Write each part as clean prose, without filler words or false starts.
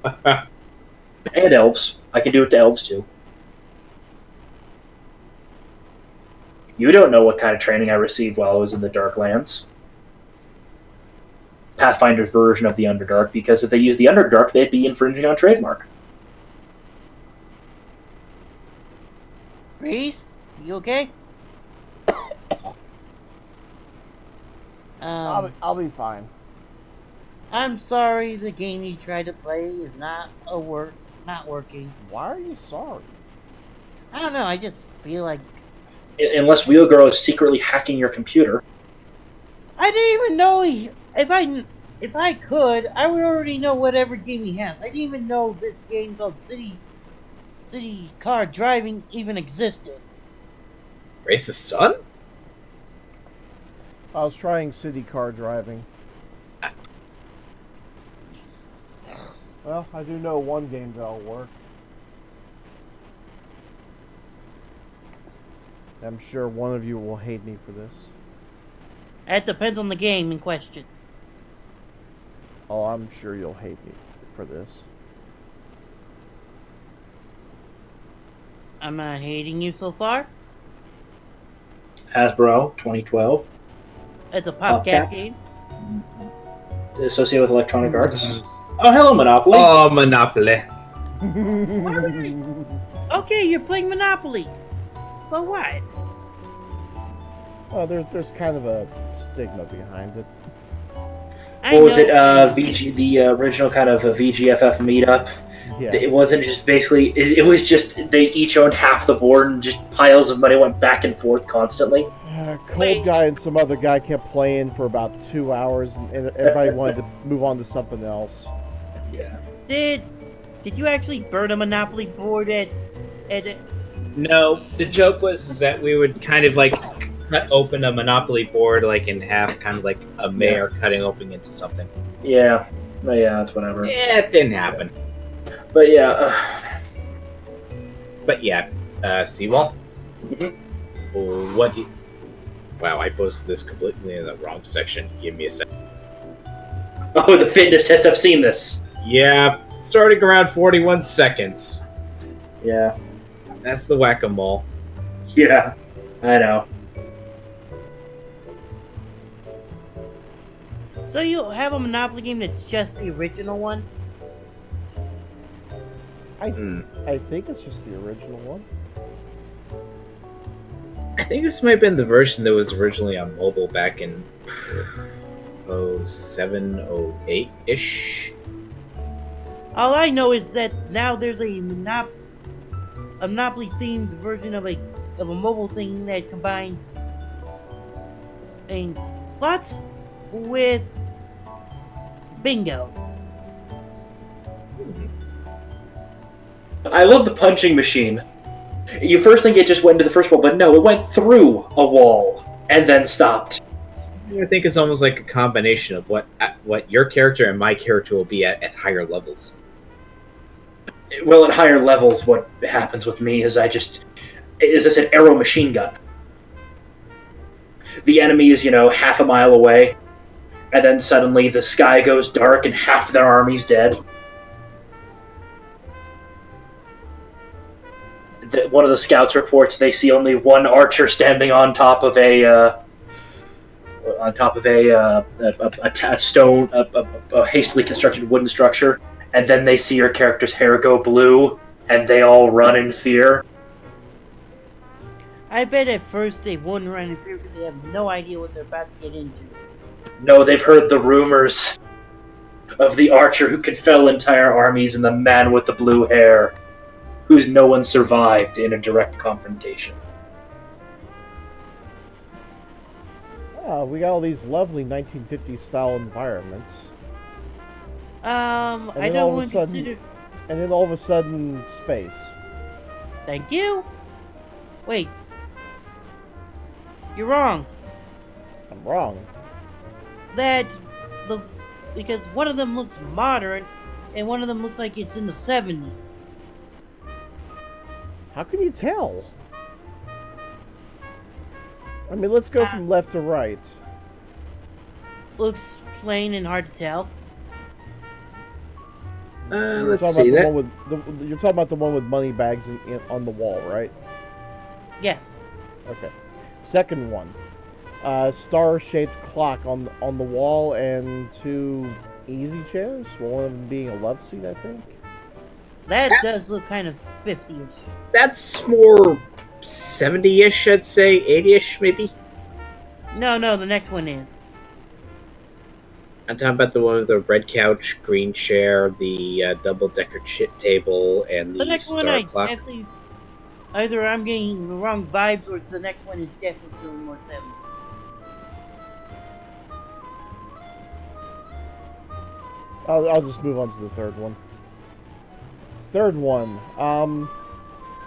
And elves. I can do it to elves too. You don't know what kind of training I received while I was in the Darklands. Pathfinder's version of the Underdark, because if they used the Underdark, they'd be infringing on trademark. Reese, you okay? I'll be fine. I'm sorry the game you tried to play is not working. Why are you sorry? I don't know, I just feel like... Unless Wheelgirl is secretly hacking your computer. I didn't even know if I could, I would already know whatever game he has. I didn't even know this game called City Car Driving even existed. Race's son? I was trying city car driving. Well, I do know one game that'll work. I'm sure one of you will hate me for this. That depends on the game in question. Oh, I'm sure you'll hate me for this. I'm not hating you so far. Hasbro, 2012. It's a PopCap game. Associated with Electronic Arts. Oh, hello, Monopoly. Oh, Monopoly. Okay, you're playing Monopoly. So what? Oh, there's kind of a stigma behind it. What was it? VG, the original kind of a VGFF meetup. Yes. It wasn't just basically. It was just they each owned half the board, and just piles of money went back and forth constantly. Cold Guy and some other guy kept playing for about 2 hours, and everybody wanted to move on to something else. Yeah. Did you actually burn a Monopoly board at No, the joke was that we would kind of like cut open a Monopoly board like in half, kind of like a mayor cutting open into something. Yeah. Oh, yeah, it's whatever. Yeah, it didn't happen. But yeah. But yeah, Seawall? Mm-hmm. What do you... Wow, I posted this completely in the wrong section. Give me a second. Oh, the fitness test. I've seen this. Yeah, starting around 41 seconds. Yeah. That's the whack-a-mole. Yeah. I know. So you have a Monopoly game that's just the original one? I think it's just the original one. I think this might have been the version that was originally on mobile back in 07, 08-ish. All I know is that now there's a Monopoly themed version of a mobile thing that combines slots with bingo. I love the punching machine. You first think it just went into the first wall, but no, it went through a wall and then stopped. I think it's almost like a combination of what your character and my character will be at higher levels. Well, at higher levels, what happens with me is is an arrow machine gun. The enemy is, half a mile away, and then suddenly the sky goes dark and half their army's dead. One of the scouts reports they see only one archer standing on top of a hastily constructed wooden structure, and then they see your character's hair go blue, and they all run in fear. I bet at first they wouldn't run in fear because they have no idea what they're about to get into. No, they've heard the rumors of the archer who could fell entire armies and the man with the blue hair, whose no one survived in a direct confrontation. We got all these lovely 1950s style environments. I don't want to consider... And then all of a sudden, space. Thank you? Wait. You're wrong. I'm wrong. Because one of them looks modern, and one of them looks like it's in the 70s. How can you tell? I mean, let's go from left to right. Looks plain and hard to tell. Let's see that. You're talking about the one with money bags on the wall, right? Yes. Okay. Second one, star-shaped clock on the wall and 2 easy chairs. One of them being a love seat, I think. That does look kind of 50-ish. That's more 70-ish, I'd say, 80-ish maybe. No, the next one is. I'm talking about the one with the red couch, green chair, the double-decker chit table, and The the next one, star I clock. definitely... Either I'm getting the wrong vibes, or the next one is definitely feeling more 70s. I'll just move on to the third one. Third one,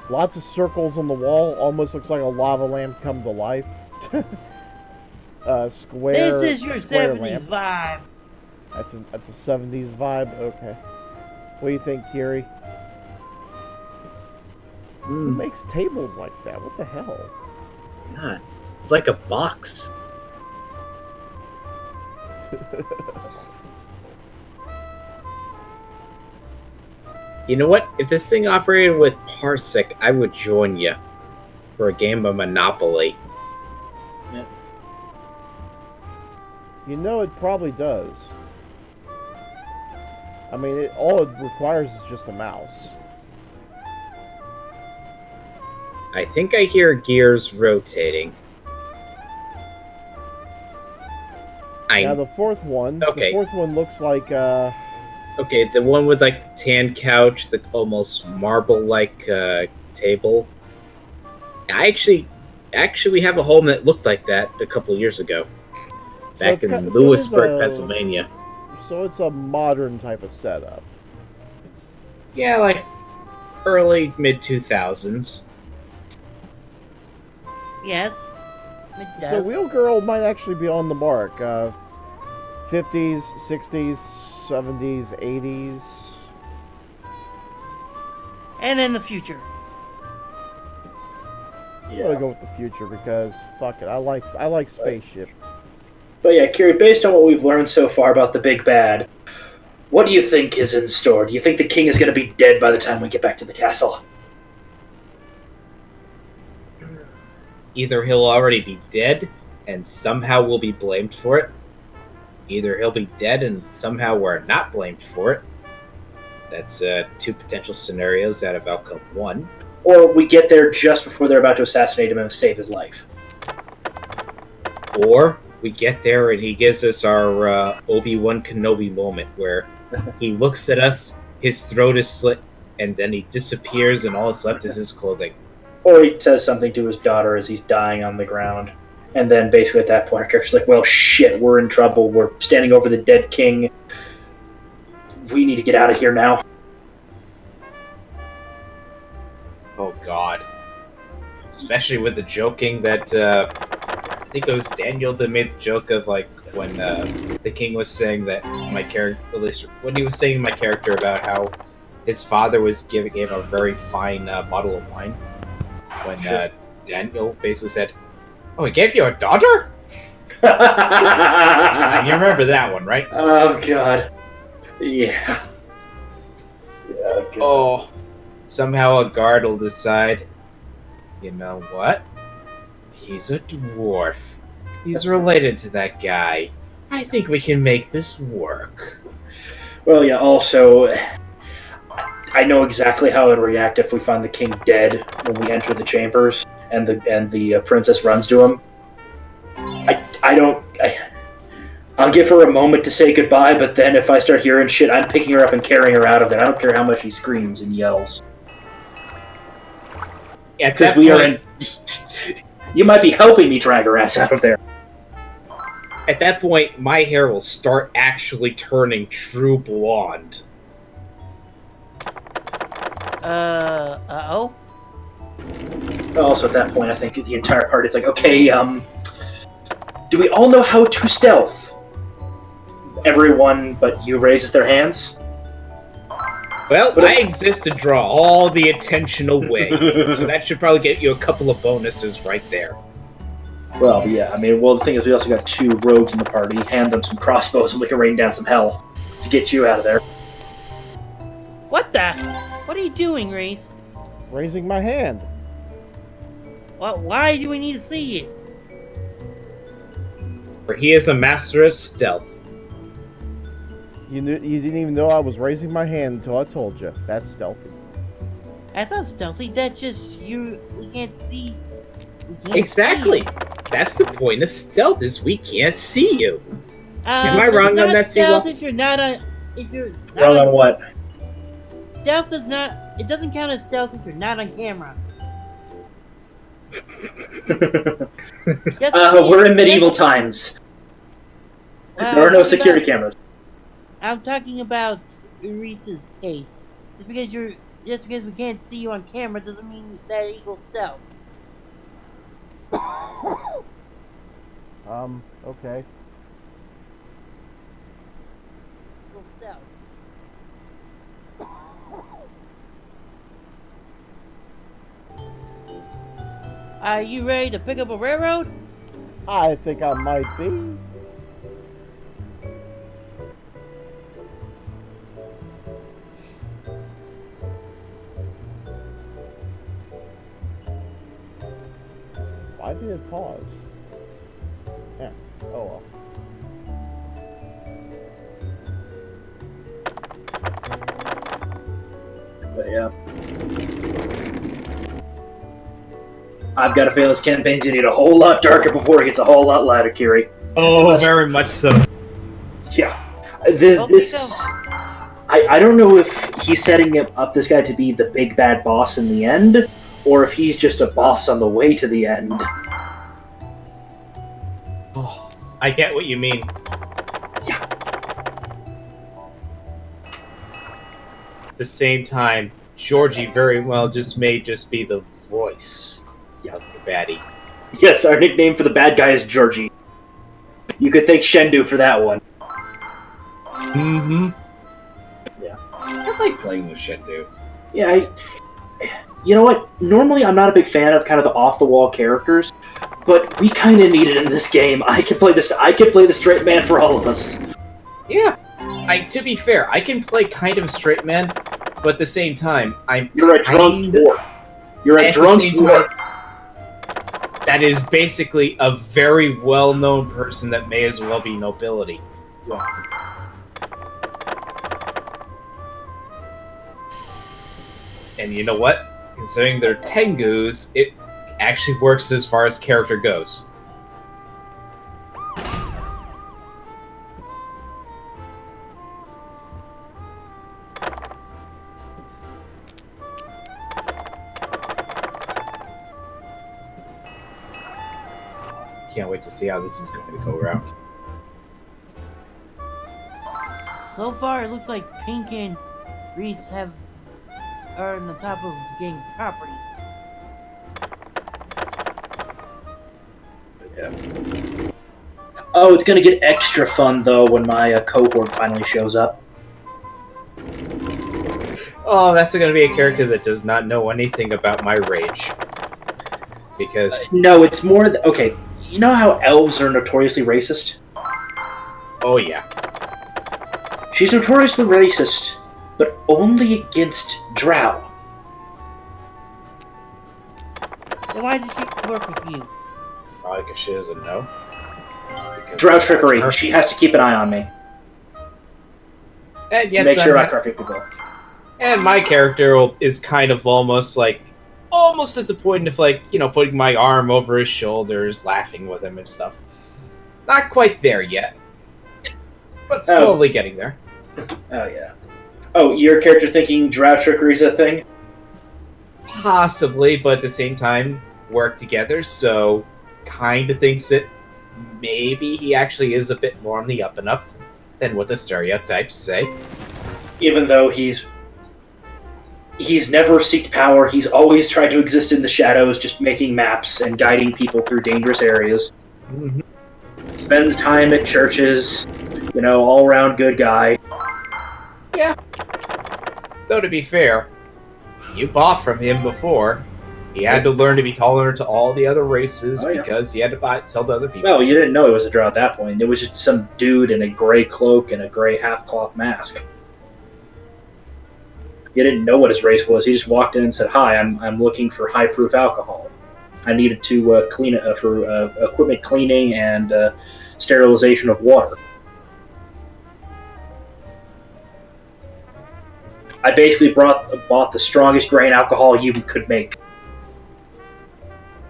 lots of circles on the wall. Almost looks like a lava lamp come to life. Square. This is your square 70s lamp. vibe. That's a 70s vibe. Okay. What do you think, Kiri? Who makes tables like that? What the hell? God, it's like a box. You know what? If this thing operated with Parsec, I would join you for a game of Monopoly. Yeah. You know, it probably does. I mean, all it requires is just a mouse. I think I hear gears rotating. Now the fourth one. Okay. The fourth one looks like Okay, the one with like the tan couch, the almost marble-like table. Actually, we have a home that looked like that a couple years ago, back in Lewisburg, Pennsylvania. So it's a modern type of setup. Yeah, like early mid-2000s. Yes, it does. So Wheel Girl might actually be on the mark. 50s, 60s, 70s, 80s. And in the future. I'm gonna go with the future because fuck it, I like spaceship. But yeah, Kiri, based on what we've learned so far about the big bad, what do you think is in store? Do you think the king is going to be dead by the time we get back to the castle? Either he'll already be dead and somehow we'll be blamed for it. Either he'll be dead and somehow we're not blamed for it. That's 2 potential scenarios out of outcome 1. Or we get there just before they're about to assassinate him and save his life. Or we get there and he gives us our Obi-Wan Kenobi moment where he looks at us, his throat is slit, and then he disappears and all that's left is his clothing. Or he says something to his daughter as he's dying on the ground. And then basically at that point, our character's like, well, shit, we're in trouble. We're standing over the dead king. We need to get out of here now. Oh, God. Especially with the joking that, I think it was Daniel that made the joke of, like, when the king was saying that my character, at least when he was saying my character about how his father was giving him a very fine bottle of wine. When Daniel basically said, "Oh, he gave you a daughter?" You remember that one, right? Oh, God. Yeah. Yeah, God. Oh, somehow a guard will decide, you know what? He's a dwarf. He's related to that guy. I think we can make this work. Well, yeah, also, I know exactly how it would react if we find the king dead when we enter the chambers and the princess runs to him. I'll give her a moment to say goodbye, but then if I start hearing shit, I'm picking her up and carrying her out of there. I don't care how much she screams and yells. Because we are in... You might be helping me drag her ass out of there. At that point, my hair will start actually turning true blonde. Uh-oh? Also, at that point, I think the entire party is like, okay, do we all know how to stealth? Everyone but you raises their hands. Well, I exist to draw all the attention away, so that should probably get you a couple of bonuses right there. Well, yeah, I mean, well, the thing is, we also got 2 rogues in the party. Hand them some crossbows and we can rain down some hell to get you out of there. What the? What are you doing, Reese? Raising my hand. What? Why do we need to see it? For he is a master of stealth. You didn't even know I was raising my hand until I told you. That's stealthy. I thought stealthy. That's just you. We can't see. Exactly. That's the point of stealth. Is we can't see you. Am I But wrong it's on not that, stealth Seagull? if you're not on. If you're not Wrong on what? Stealth does not. It doesn't count as stealth if you're not on camera. We're in medieval times. There are no security cameras. I'm talking about Reese's case. Just because we can't see you on camera doesn't mean that equals stealth. Okay. Equals stealth. Are you ready to pick up a railroad? I think I might be. Why did it pause? Yeah. Oh well. But yeah. I've got a feeling this campaign's gonna get a whole lot darker before it gets a whole lot lighter, Kiri. Oh, very much so. Yeah. I don't know if he's setting up this guy to be the big bad boss in the end, or if he's just a boss on the way to the end. Oh, I get what you mean. Yeah. At the same time, Georgie very well may just be the voice of the baddie. Yes, our nickname for the bad guy is Georgie. You could thank Shendu for that one. Mm-hmm. Yeah. I like playing with Shendu. Yeah, you know what? Normally I'm not a big fan of kind of the off-the-wall characters, but we kind of need it in this game. I can play the straight man for all of us. Yeah. To be fair, I can play kind of a straight man, but at the same time, You're a drunk dwarf. You're a drunk dwarf. That is basically a very well-known person that may as well be nobility. Yeah. And you know what? Considering they're Tengus, it actually works as far as character goes. Can't wait to see how this is going to go around. So far, it looks like Pink and Reese are on the top of gang properties. Yeah. Oh, it's gonna get extra fun though when my cohort finally shows up. Oh, that's going to be a character that does not know anything about my rage. Because... No, it's more okay. You know how elves are notoriously racist? Oh, yeah. She's notoriously racist, but only against Drow. Then why did she work with you? Probably because she doesn't know. Because Drow trickery. She has to keep an eye on me. And yet Make sure I crack people. And my character is kind of almost at the point of putting my arm over his shoulders, laughing with him and stuff. Not quite there yet, but slowly getting there. Oh yeah. Oh, your character thinking Drow trickery is a thing? Possibly, but at the same time, work together, so kind of thinks that maybe he actually is a bit more on the up and up than what the stereotypes say. Even though he's never seeked power, he's always tried to exist in the shadows, just making maps and guiding people through dangerous areas. Mm-hmm. Spends time at churches, all-around good guy. Yeah. Though to be fair, you bought from him before. He had to learn to be tolerant to all the other races because he had to sell to other people. Well, you didn't know he was a drow at that point. It was just some dude in a gray cloak and a gray half-cloth mask. He didn't know what his race was. He just walked in and said, "Hi, I'm looking for high proof alcohol. I needed to clean it for equipment cleaning and sterilization of water." I basically bought the strongest grain alcohol you could make.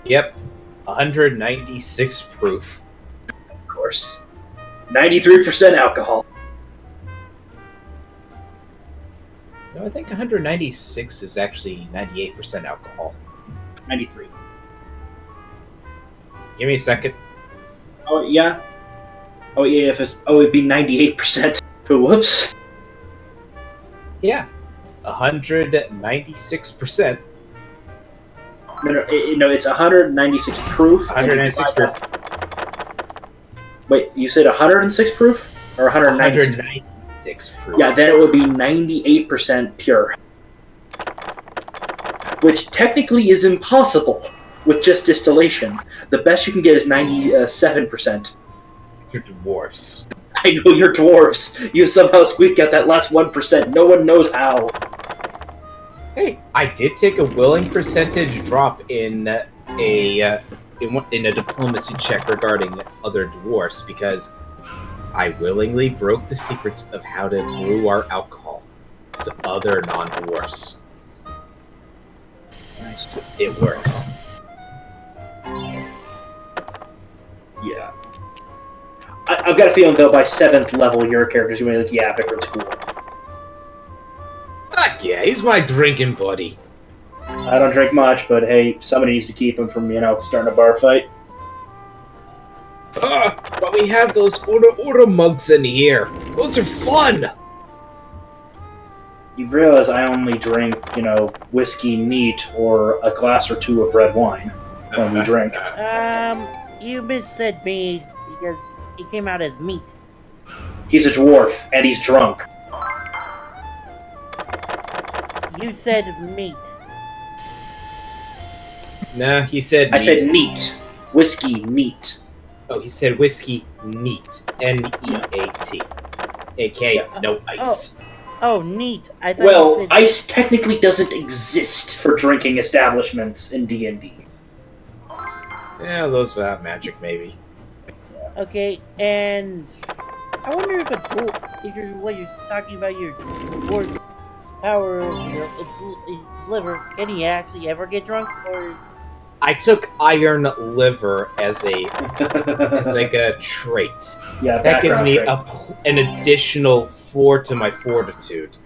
Yep, 196 proof. Of course, 93% alcohol. No, I think 196 is actually 98% alcohol. 93. Give me a second. Oh yeah. Oh yeah. It'd be 98%. Whoops. Yeah, 196%. No, it's 196 proof. 196 proof. Wait, you said 106 proof or 196? 196 proof. Yeah, then it would be 98% pure, which technically is impossible with just distillation. The best you can get is 97%. These are dwarfs. I know you're dwarves. You somehow squeaked out that last 1%. No one knows how. Hey, I did take a willing percentage drop in a diplomacy check regarding other dwarfs because I willingly broke the secrets of how to brew our alcohol to other non-dwarfs. Nice. It works. Yeah. I've got a feeling, though, by 7th level, your character's going to be like, yeah, Vikram's cool. Fuck yeah, he's my drinking buddy. I don't drink much, but hey, somebody needs to keep him from, starting a bar fight. But we have those Ura mugs in here. Those are fun. You realize I only drink, whiskey neat or a glass or two of red wine when we drink. You missaid mead because he came out as meat. He's a dwarf, and he's drunk. You said meat. Nah, he said I neat. said neat. Whiskey neat. Oh, he said whiskey neat. N-E-A-T. A.K. no ice. Oh, neat. I thought you Well, said... ice technically doesn't exist for drinking establishments in D&D. Yeah, those without magic, maybe. Okay, and I wonder if what you're talking about your dwarf's power, its liver, can he actually ever get drunk, or? I took iron liver as like a trait. Yeah, That gives me trait. an additional 4 to my fortitude.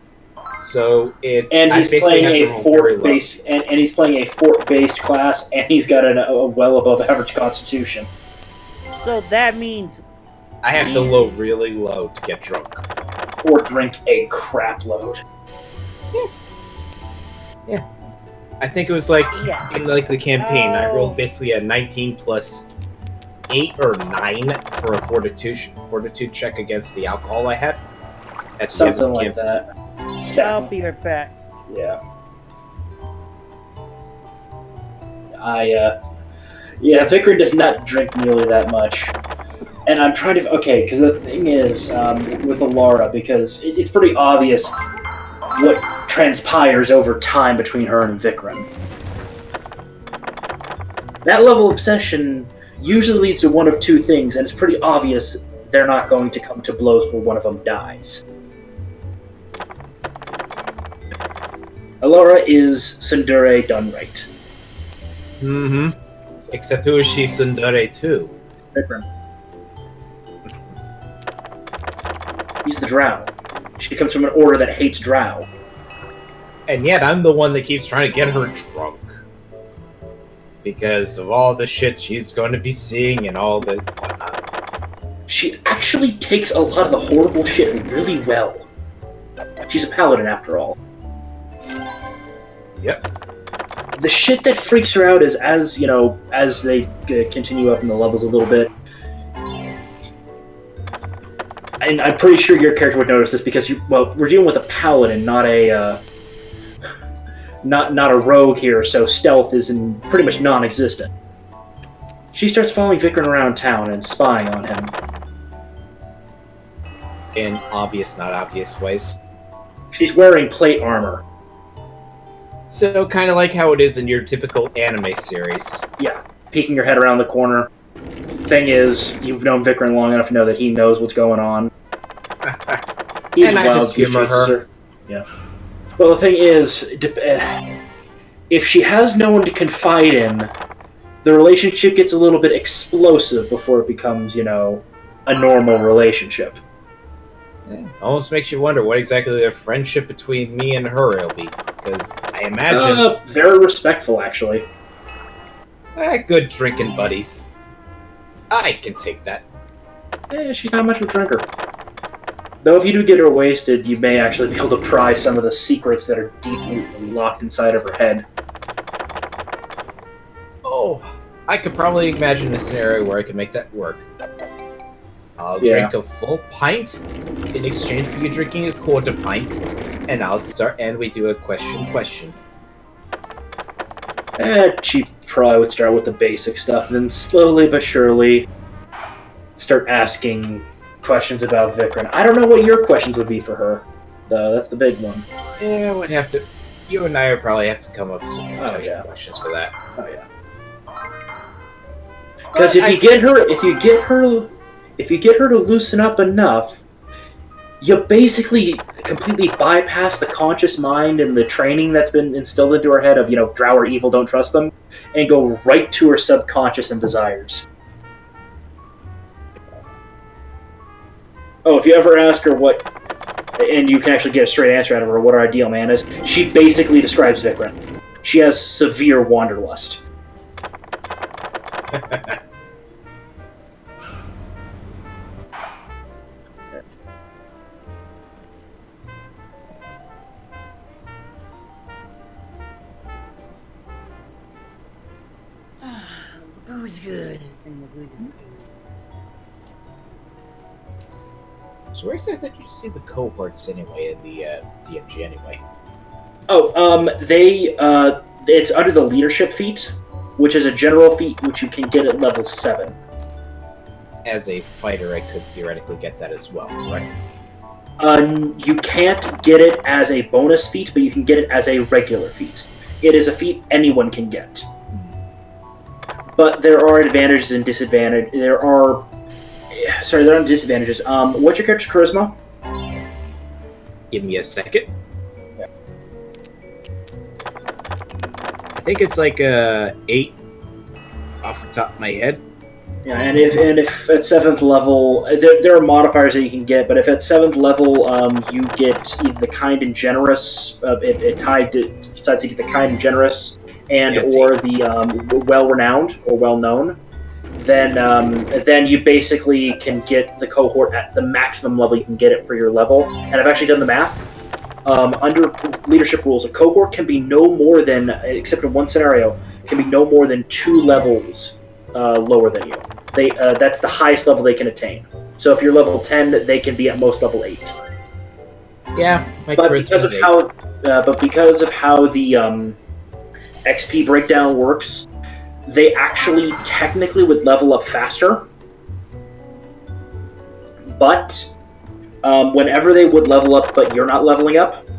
So it's And he's basically playing have to a roll very low. fort-based, and he's playing a fort-based class, and he's got a well above average constitution. So that means I have to low really low to get drunk. Or drink a crap load. Yeah. I think it was like Yeah. in the campaign, I Oh. rolled basically a 19 plus 8 or 9 for a fortitude check against the alcohol I had. At the end of Something the like campaign. that. I'll be right back. Yeah. Vikram does not drink nearly that much. And I'm trying to... Okay, because the thing is, with Alara, because it's pretty obvious what transpires over time between her and Vikram. That level of obsession usually leads to one of two things, and it's pretty obvious they're not going to come to blows where one of them dies. Alara is Sundere done right. Mm-hmm. Except who is she Sundere too? Vikram. He's the drow. She comes from an order that hates drow. And yet I'm the one that keeps trying to get her drunk. Because of all the shit she's going to be seeing and all the whatnot. She actually takes a lot of the horrible shit really well. She's a paladin after all. Yep. The shit that freaks her out is as they continue up in the levels a little bit. And I'm pretty sure your character would notice this because we're dealing with a paladin, not a not a rogue here, so stealth is pretty much non-existent. She starts following Vikram around town and spying on him. In obvious, not obvious ways. She's wearing plate armor. So kind of like how it is in your typical anime series. Yeah, peeking your head around the corner. Thing is, you've known Vikram long enough to know that he knows what's going on. And I just humor her. Yeah. Well, the thing is, if she has no one to confide in, the relationship gets a little bit explosive before it becomes, a normal relationship. Yeah. Almost makes you wonder what exactly the friendship between me and her will be. Because I imagine... very respectful, actually. Good drinking buddies. I can take that. She's not much of a drinker. Though if you do get her wasted, you may actually be able to pry some of the secrets that are deeply locked inside of her head. Oh, I could probably imagine a scenario where I could make that work. I'll drink a full pint in exchange for you drinking a quarter pint, and we do a question. She probably would start with the basic stuff, and then slowly but surely start asking questions about Vikram. I don't know what your questions would be for her, though. That's the big one. Yeah, we'd have to... You and I would probably have to come up with some questions for that. Oh yeah. Because if you get her to loosen up enough, you basically completely bypass the conscious mind and the training that's been instilled into her head of, drow are evil, don't trust them, and go right to her subconscious and desires. Oh, if you ever ask her what, and you can actually get a straight answer out of her, what her ideal man is, she basically describes Vikram. She has severe wanderlust. The food's good. And the food is good. So where exactly did you see the cohorts anyway in the DMG anyway? Oh, it's under the leadership feat, which is a general feat which you can get at level 7. As a fighter, I could theoretically get that as well, right? You can't get it as a bonus feat, but you can get it as a regular feat. It is a feat anyone can get. But there are advantages and disadvantages. There aren't disadvantages. What's your character's charisma? Give me a second. Yeah. I think it's like 8 off the top of my head. Yeah, and if at 7th level, there are modifiers that you can get, but if at 7th level you get either the kind and generous, decides to get the kind and generous, or the well-renowned or well-known, then you basically can get the cohort at the maximum level you can get it for your level. And I've actually done the math. Under leadership rules, a cohort can be no more than, except in one scenario, can be no more than 2 levels lower than you. That's the highest level they can attain. So if you're level 10, they can be at most level 8. Yeah, but because of how the XP breakdown works, they actually technically would level up faster. But whenever they would level up, but you're not leveling up to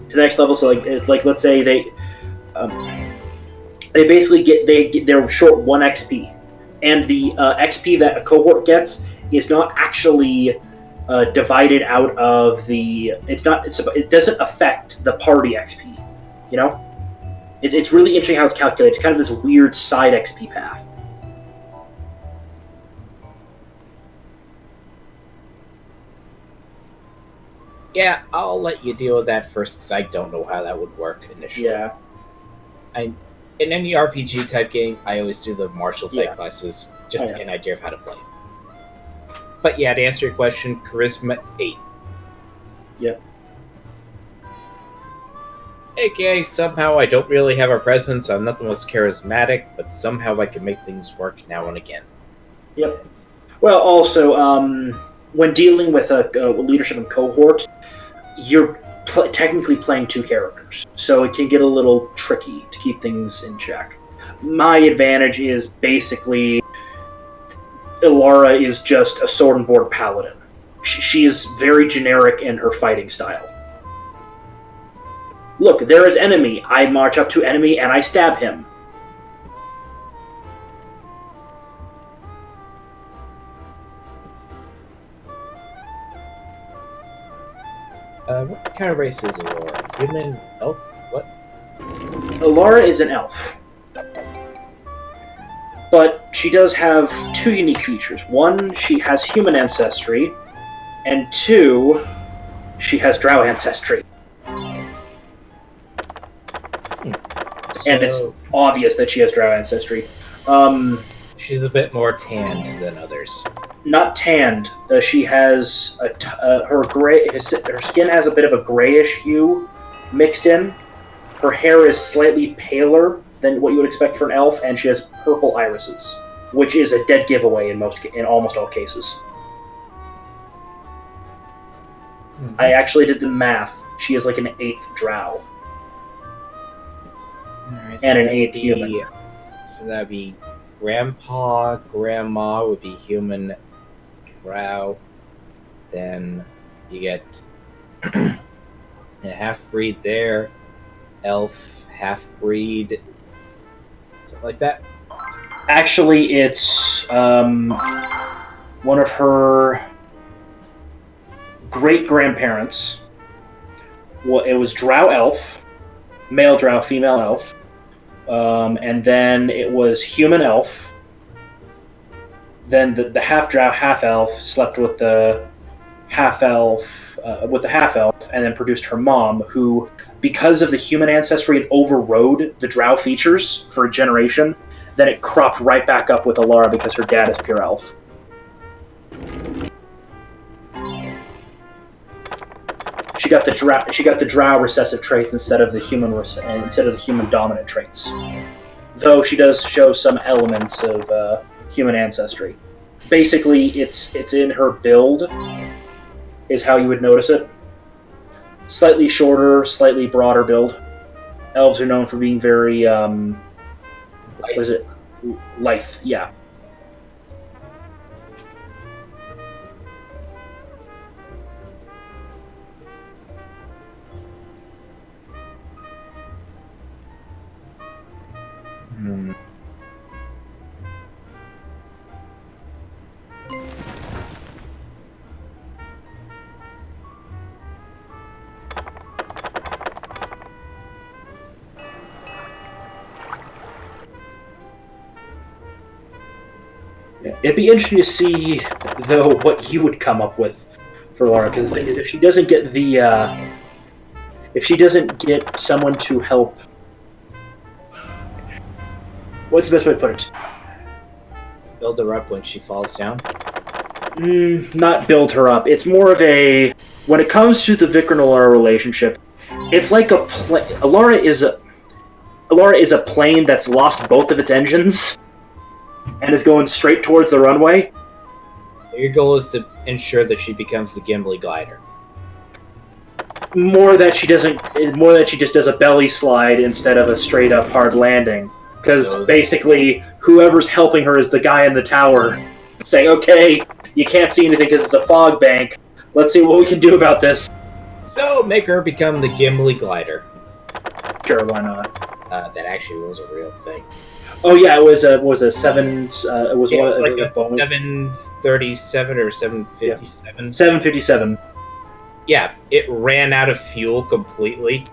the next level, so let's say they're short 1 XP. And the XP that a cohort gets is not actually divided out of the. It doesn't affect the party XP. It's really interesting how it's calculated. It's kind of this weird side XP path. Yeah, I'll let you deal with that first, because I don't know how that would work initially. Yeah. In any RPG type game, I always do the martial type classes just to get an idea of how to play. But yeah, to answer your question, charisma 8. Yep. AKA, somehow I don't really have a presence, I'm not the most charismatic, but somehow I can make things work now and again. Yep. Well, also, when dealing with a leadership and cohort, you're technically playing 2 characters, so it can get a little tricky to keep things in check. My advantage is basically Ilara is just a sword and board paladin. She is very generic in her fighting style. Look, there is enemy. I march up to enemy and I stab him. What kind of race is Aurora? Human? Elf? What? Alara is an elf. But she does have two unique features. One, she has human ancestry, and two, she has drow ancestry. And it's obvious that she has drow ancestry. She's a bit more tanned than others. Not tanned. She has her skin has a bit of a grayish hue mixed in. Her hair is slightly paler than what you would expect for an elf, and she has purple irises, which is a dead giveaway in almost all cases. Mm-hmm. I actually did the math. She is like an 8th drow. Right, and an 8th human. So that'd be grandpa, grandma would be human drow. Then you get a half-breed there, elf, half-breed, something like that. Actually, it's one of her great-grandparents. Well, it was drow elf, male drow, female elf. And then it was human elf. Then the half drow, half elf slept with the half elf, and then produced her mom, who, because of the human ancestry, it overrode the drow features for a generation. Then it cropped right back up with Alara because her dad is pure elf. She got the drow recessive traits instead of the human dominant traits. Though she does show some elements of human ancestry. Basically, it's in her build, is how you would notice it. Slightly shorter, slightly broader build. Elves are known for being very what is it? Lithe, yeah. It'd be interesting to see, though, what you would come up with for Laura. Because the thing is, if she doesn't get someone to help, what's the best way to put it? Build her up when she falls down? Not build her up. It's more of a, when it comes to the Vicar and Alara relationship, it's like Alara is a plane that's lost both of its engines and is going straight towards the runway. Your goal is to ensure that she becomes the Gimli glider. More that she just does a belly slide instead of a straight up hard landing. Because basically, whoever's helping her is the guy in the tower saying, okay, you can't see anything because it's a fog bank. Let's see what we can do about this. So, make her become the Gimli glider. Sure, why not? That actually was a real thing. Oh yeah, it was a 7. It was like a 737 or 757. 757. Yeah, it ran out of fuel completely.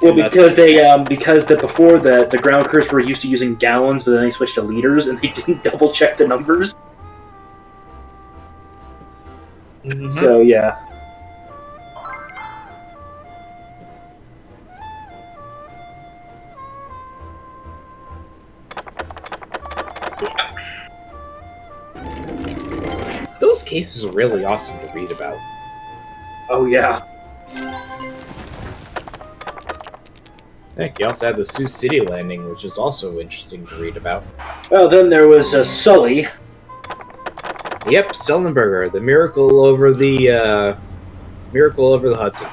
Well, because before the ground crews were used to using gallons, but then they switched to liters, and they didn't double check the numbers. Mm-hmm. So yeah. Those cases are really awesome to read about. Oh yeah. Heck, you also had the Sioux City landing, which is also interesting to read about. Well, then there was Sully. Yep, Sullenberger, the miracle over the Hudson.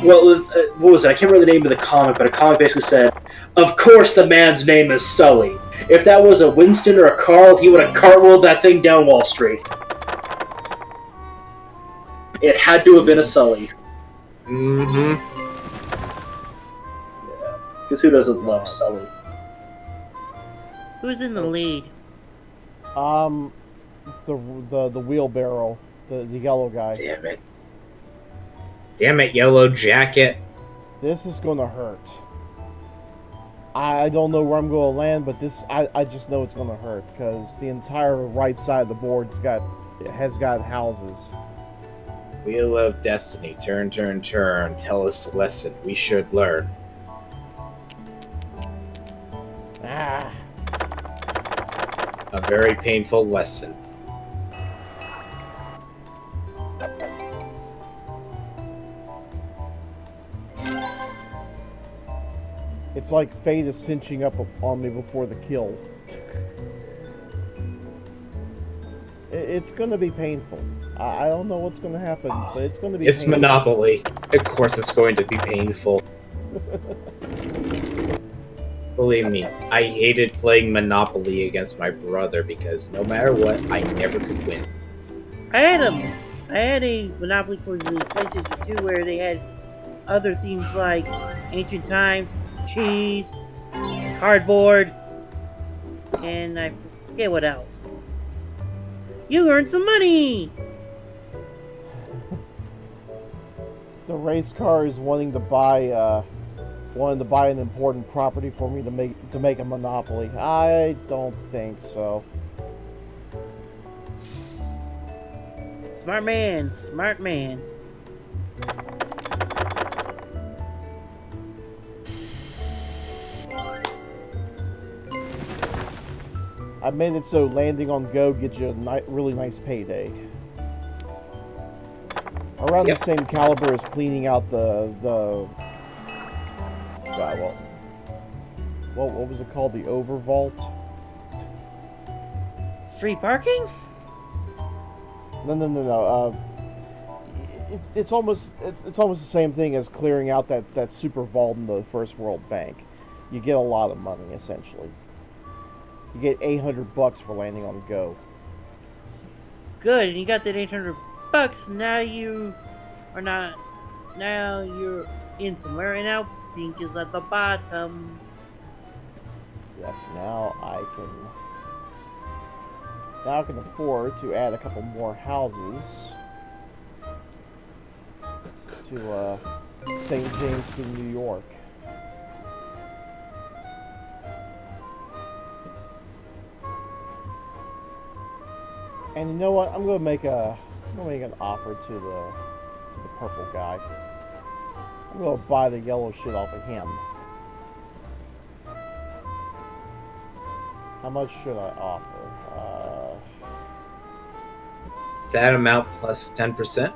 Well, what was it? I can't remember the name of the comic, but a comic basically said, "Of course, the man's name is Sully. If that was a Winston or a Carl, he would have cartwheeled that thing down Wall Street." It had to have been a Sully. Mm-hmm. Because who doesn't love Sully? Who's in the lead? The wheelbarrow, the yellow guy. Damn it. Damn it, Yellow Jacket. This is gonna hurt. I don't know where I'm gonna land, but I just know it's gonna hurt because the entire right side of the board's has got houses. Wheel of Destiny, turn, turn, turn. Tell us a lesson we should learn. Ah. A very painful lesson. It's like fate is cinching up on me before the kill. It's gonna be painful. I don't know what's gonna happen, but it's gonna be It's painful. Monopoly. Of course it's going to be painful. Believe me, I hated playing Monopoly against my brother because no matter what, I never could win. I had a Monopoly for the PlayStation 2 where they had other themes like ancient times, cheese, cardboard, and I forget what else. You earned some money! The race car is wanting to buy an important property for me to make a monopoly. I don't think so. Smart man, smart man. I made it so landing on Go gets you a really nice payday. Around the same caliber as cleaning out the what was it called? The overvault? Free parking? No. It's almost the same thing as clearing out that super vault in the First World Bank. You get a lot of money essentially. You get $800 for landing on Go. Good, and you got that $800. Now you are not. Now you're in somewhere, and now pink is at the bottom. Yep. Now I can afford to add a couple more houses to St. James to New York. And you know what? I'm gonna make an offer to the purple guy. I'm gonna buy the yellow shit off of him. How much should I offer? That amount plus 10%?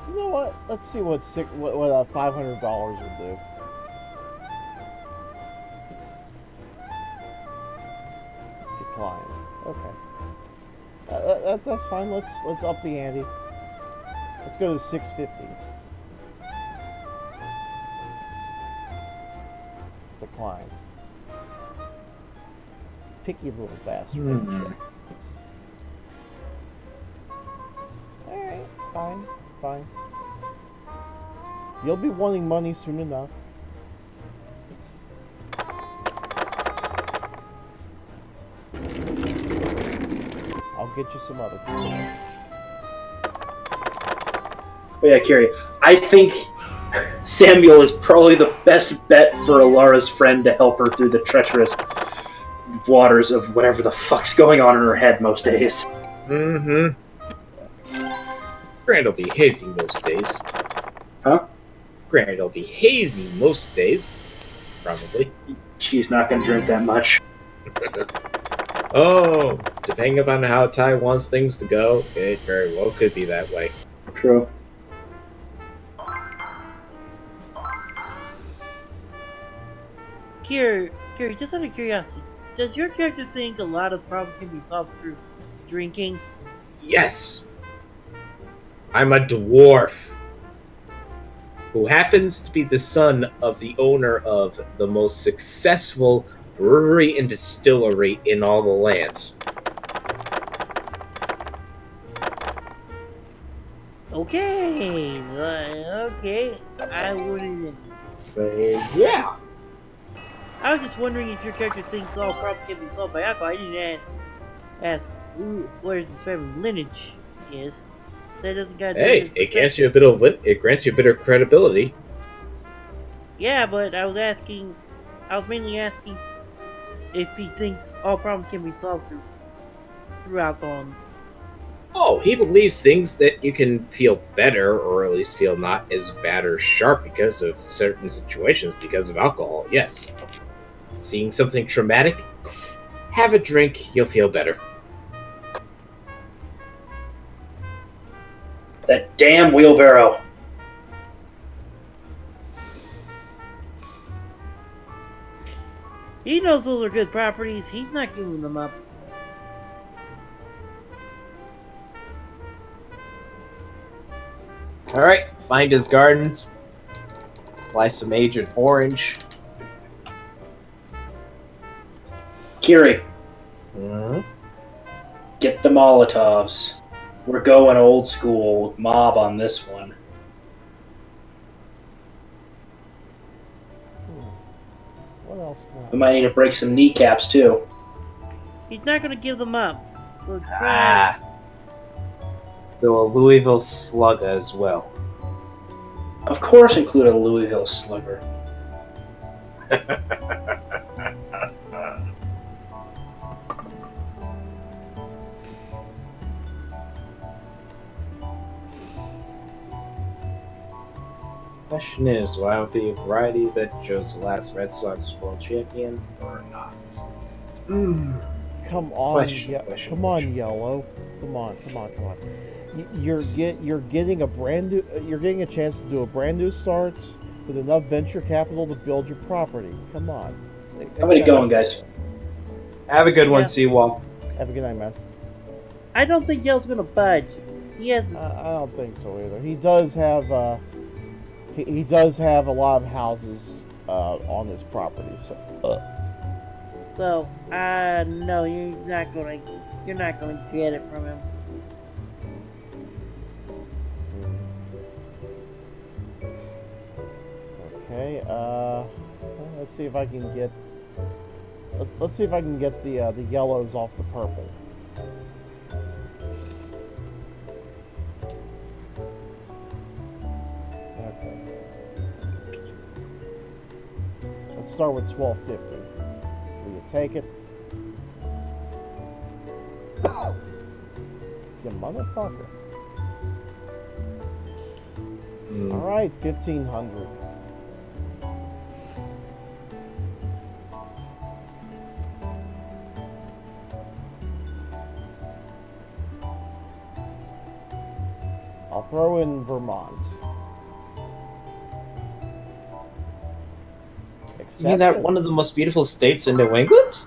You know what? Let's see what $500 will do. Decline. Okay. That's fine. Let's up the ante. Let's go to $650. Decline. Picky little bastard. Alright, fine. You'll be wanting money soon enough. I'll get you some other time. But yeah, Kiri, I think Samuel is probably the best bet for Alara's friend to help her through the treacherous waters of whatever the fuck's going on in her head most days. Mm-hmm. Granted, it'll be hazy most days. Huh? Granted, it'll be hazy most days. Probably. She's not going to drink that much. Oh, depending upon how Ty wants things to go, it very well could be that way. True. Kiri, just out of curiosity, does your character think a lot of problems can be solved through drinking? Yes! I'm a dwarf who happens to be the son of the owner of the most successful brewery and distillery in all the lands. Okay, I wouldn't So, yeah. I was just wondering if your character thinks all problems can be solved by alcohol. I didn't ask where his family lineage is. That doesn't got to do with Hey, his it grants perception. you a bit of it grants you a bit of credibility. Yeah, but I was mainly asking if he thinks all problems can be solved through alcohol. Oh, he believes things that you can feel better, or at least feel not as bad or sharp because of certain situations because of alcohol. Yes. Seeing something traumatic, have a drink, you'll feel better. That damn wheelbarrow. He knows those are good properties. He's not giving them up. Alright, find his gardens. Apply some Agent Orange. Kiri, Mm-hmm. get the Molotovs. We're going old school mob on this one. What else can We might need to break some kneecaps too. He's not going to give them up. So try. Ah. Though a Louisville Slugger as well. Of course, include a Louisville Slugger. Question is, will I be a variety that chose the last Red Sox world champion or not? Come on, Yellow. Come on. You're getting a chance to do a brand new start with enough venture capital to build your property. Come on. How many going, guys? Have a good one, Yeah. Seawall. Have a good night, man. I don't think Yell's going to budge. He has. I don't think so either. He does have he does have a lot of houses on his property. So No, you're not going to get it from him. okay. Let's see if I can get. Let's see if I can get the yellows off the purple. Okay. Let's start with 1250. Will you take it? You motherfucker. Alright, 1500. I'll throw in Vermont. You mean that one of the most beautiful states in New England?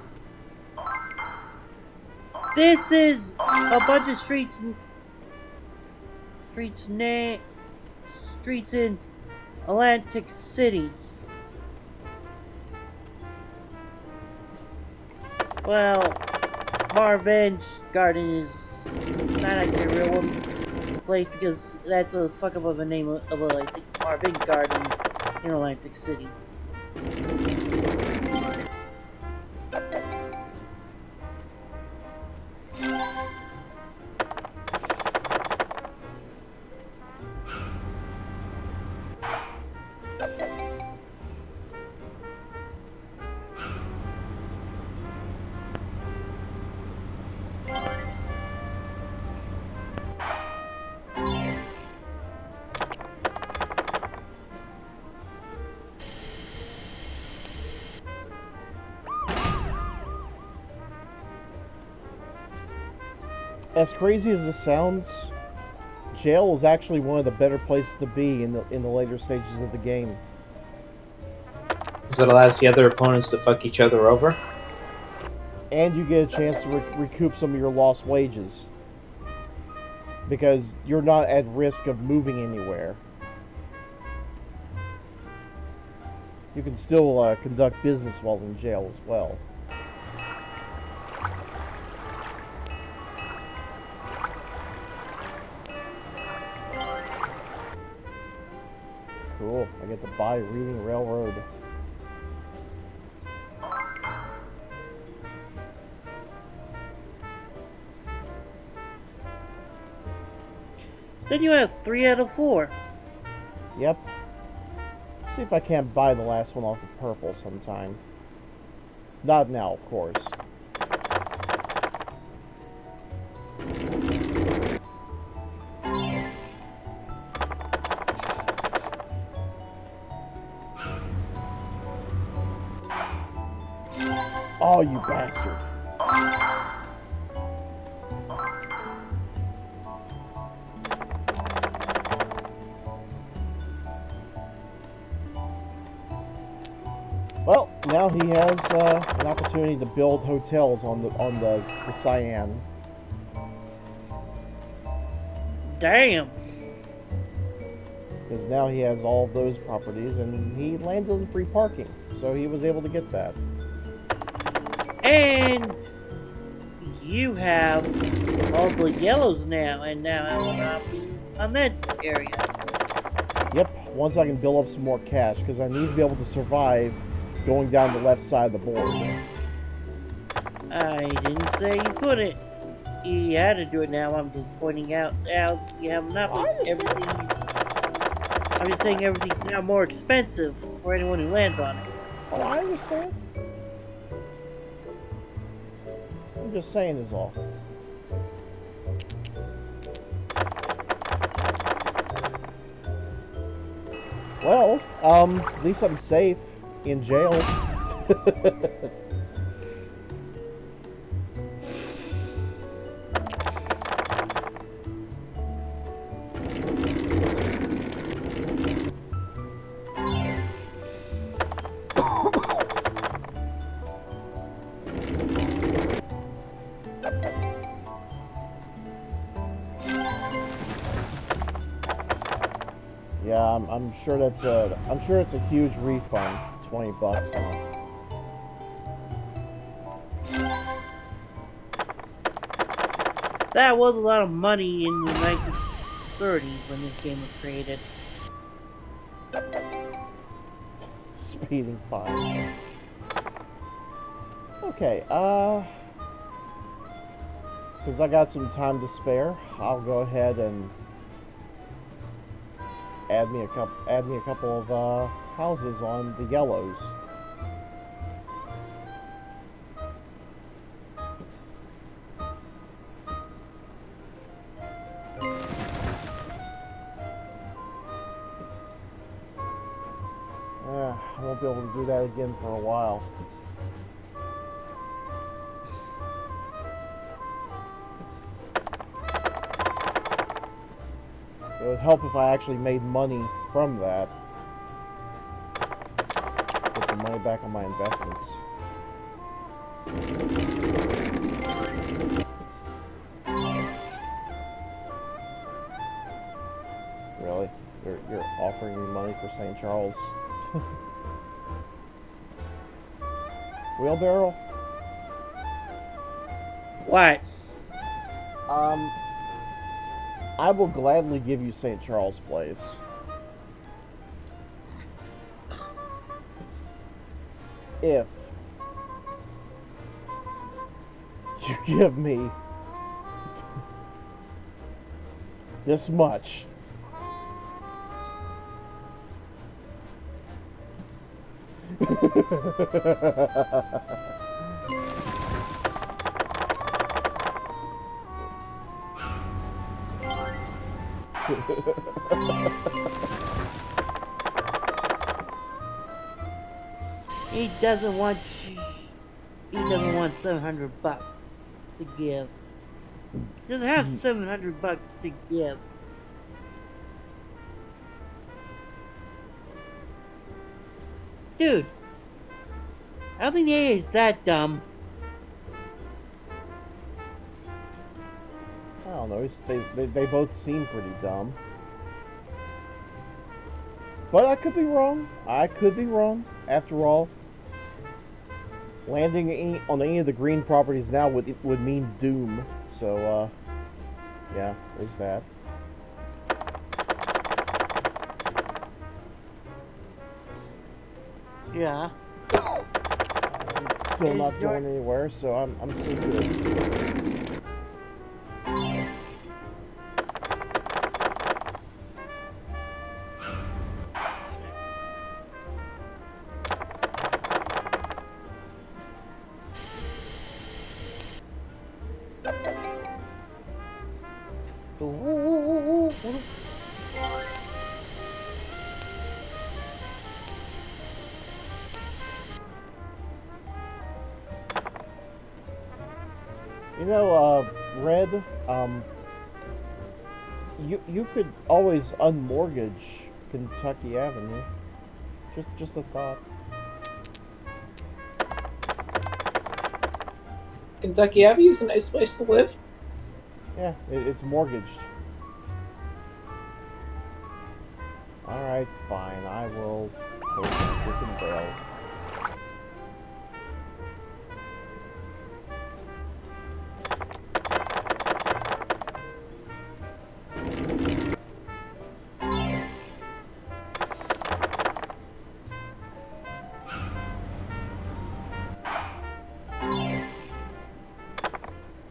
This is a bunch of streets in Atlantic City. Well, Marvin's Garden is not actually a real one place because that's a fuck up of a name of a Marvin Garden in Atlantic City. As crazy as this sounds, jail is actually one of the better places to be in the later stages of the game. Because it allows the other opponents to fuck each other over? And you get a chance to recoup some of your lost wages. Because you're not at risk of moving anywhere. You can still conduct business while in jail as well. Cool, I get the buy Reading Railroad. Then you have 3 out of 4. Yep. See if I can't buy the last one off of purple sometime. Not now, of course. Oh, you bastard. Well, now he has an opportunity to build hotels on the Cyan. Damn. Because now he has all of those properties, and he landed in free parking, so he was able to get that. And you have all the yellows now, and now I will not be on that area. Yep, once I can build up some more cash, because I need to be able to survive going down the left side of the board. I didn't say you couldn't. You had to do it now. I'm just pointing out now you have not everything. I'm just saying everything's now more expensive for anyone who lands on it. Oh, I understand. I'm just saying is all. Well, at least I'm safe in jail. Yeah, I'm sure that's it's a huge refund. $20, huh? That was a lot of money in the 1930s when this game was created. Speeding fine. Okay, since I got some time to spare, I'll go ahead and add me a couple of houses on the yellows. I won't be able to do that again for a while. It would help if I actually made money from that. Get some money back on my investments. Really? You're offering me money for St. Charles? Wheelbarrow? What? I will gladly give you St. Charles Place. If you give me this much. He doesn't want $700 to give. He doesn't have $700 to give. Dude, I don't think the AI is that dumb. I don't know. They both seem pretty dumb. But I could be wrong. I could be wrong. After all, landing on any of the green properties now would mean doom. So, yeah, there's that. Yeah. Still Is not your- going anywhere, so I'm so good. Ooh. You know, Red, you could always unmortgage Kentucky Avenue. Just a thought. Kentucky Abbey is a nice place to live. Yeah, it's mortgaged. Alright, fine. I will post a freaking bail.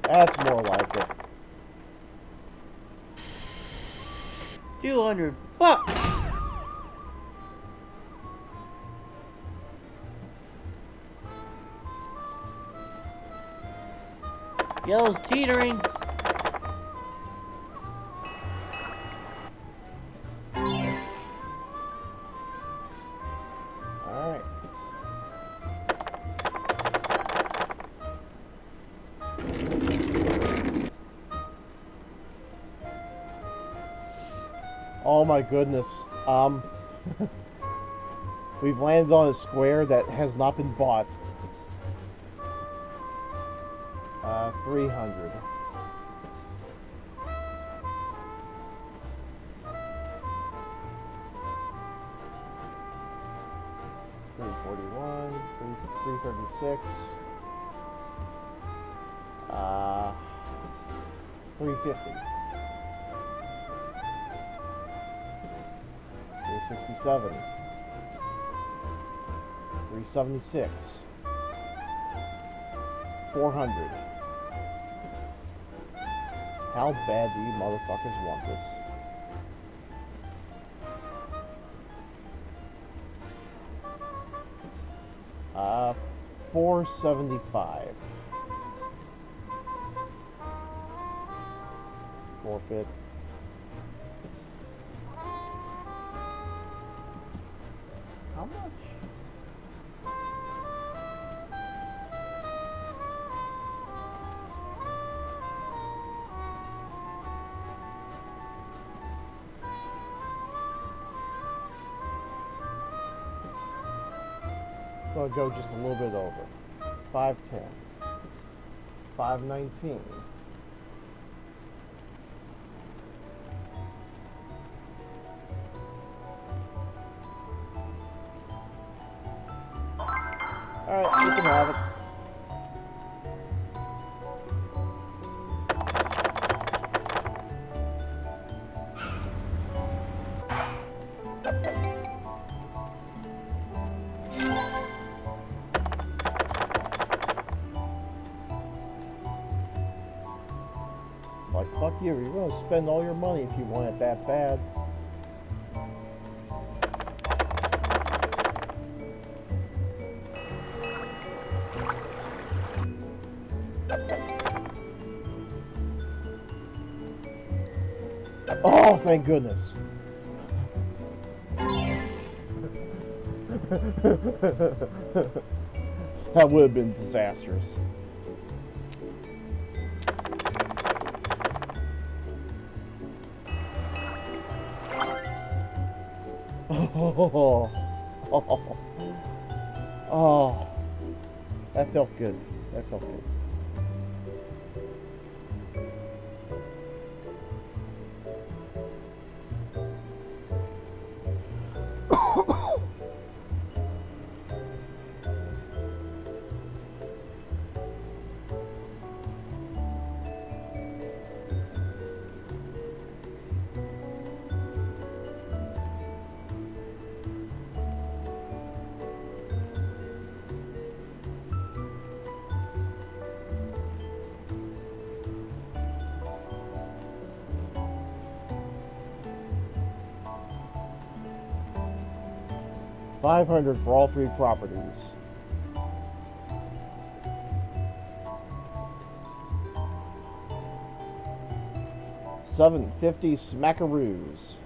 That's more like it. 200 bucks. Yellow's teetering. Alright. Oh my goodness. We've landed on a square that has not been bought. 300. $341, 336, 350, 367, 376, 400. How bad do you motherfuckers want this? Uh, 475. Forfeit. How much? Gonna go just a little bit over. 510. 519. Alright, you can have it. Like, fuck you, you're gonna spend all your money if you want it that bad. Oh, thank goodness. That would have been disastrous. Oh, oh, oh, that felt good. That felt good. $500 for all 3 properties. $750 smackaroos.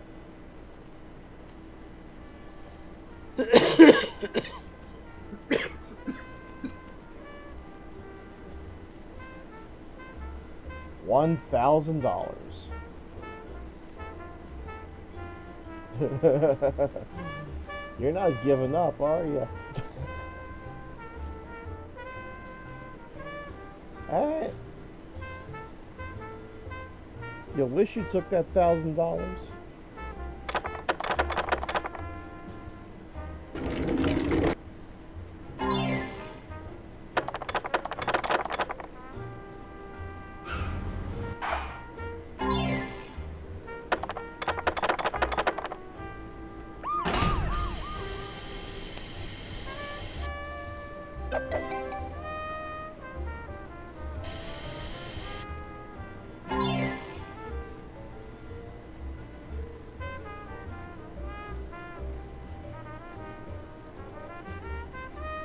$1,000. You're not giving up, are you? Alright. You wish you took that $1,000?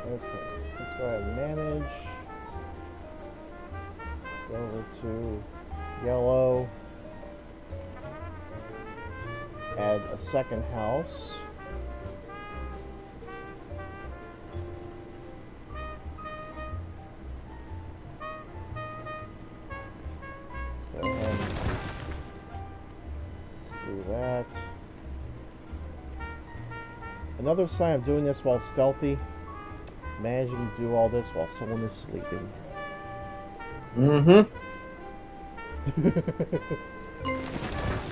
Okay, let's go ahead and manage. Let's go over to yellow. Add a second house. Let's go ahead and do that. Another sign of doing this while stealthy. Managing to do all this while someone is sleeping. Mm-hmm.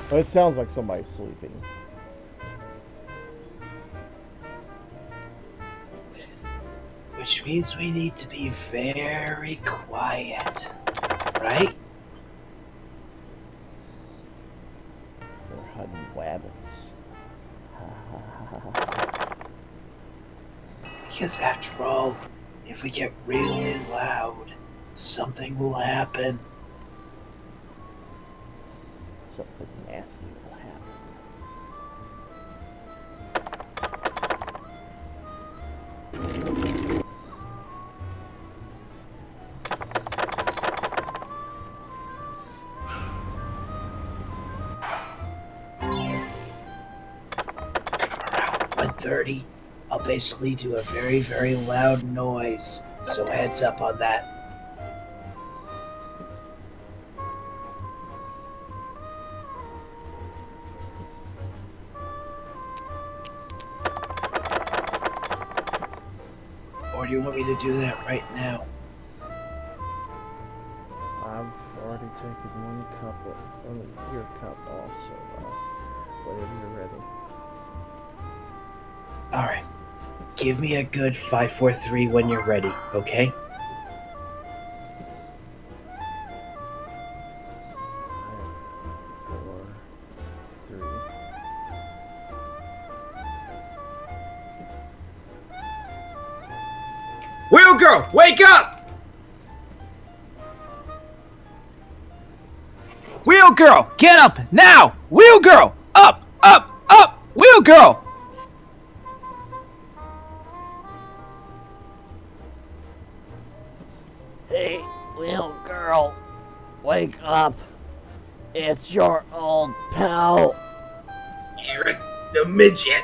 But it sounds like somebody's sleeping. Which means we need to be very quiet, right? They're hunting rabbits. Because after all, if we get really loud, something will happen. Something nasty will happen. Around 1:30, I'll basically do a very, very loud noise. So heads up on that. Or do you want me to do that right now? I've already taken one cup of your cup off, so whenever you're ready. Alright. Give me a good 5, 4, 3 when you're ready, okay? 5, 4, 3. Wheel girl, wake up! Wheel girl, get up now! Wheel girl, up, up, up! Wheel girl! Hey, little girl, wake up. It's your old pal. Eric the midget.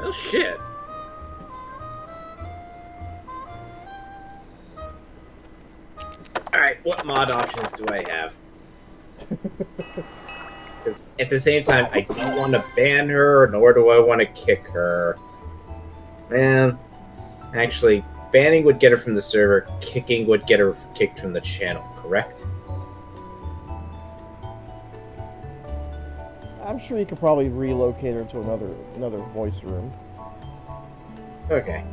Oh shit. Alright, what mod options do I have? Because at the same time, I don't want to ban her, nor do I want to kick her. Man, actually, banning would get her from the server, kicking would get her kicked from the channel, correct? I'm sure you could probably relocate her to another voice room. Okay.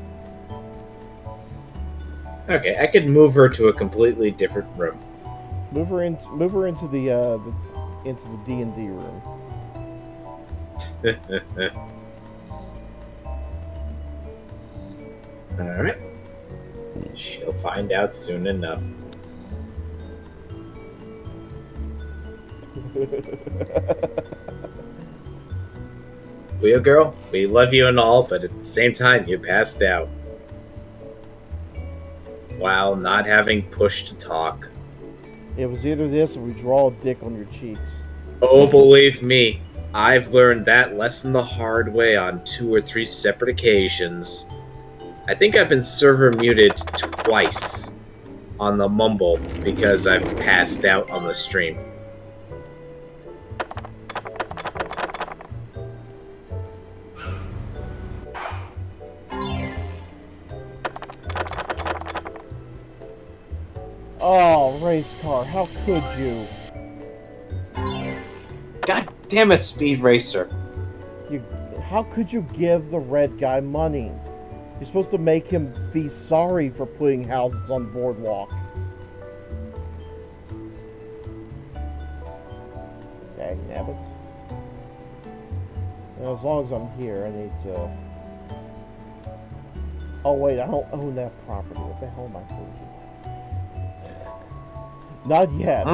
Okay, I could move her to a completely different room. Move her into the D&D room. Alright. She'll find out soon enough. Wheel girl, we love you and all, but at the same time, you passed out. While not having push to talk. It was either this or we draw a dick on your cheeks. Oh, believe me, I've learned that lesson the hard way on 2 or 3 separate occasions. I think I've been server muted twice on the Mumble because I've passed out on the stream. Oh, race car, how could you? God damn it, Speed Racer. How could you give the red guy money? You're supposed to make him be sorry for putting houses on Boardwalk. Dang nabbit. And as long as I'm here, I need to... Oh wait, I don't own that property. What the hell am I thinking? Not yet.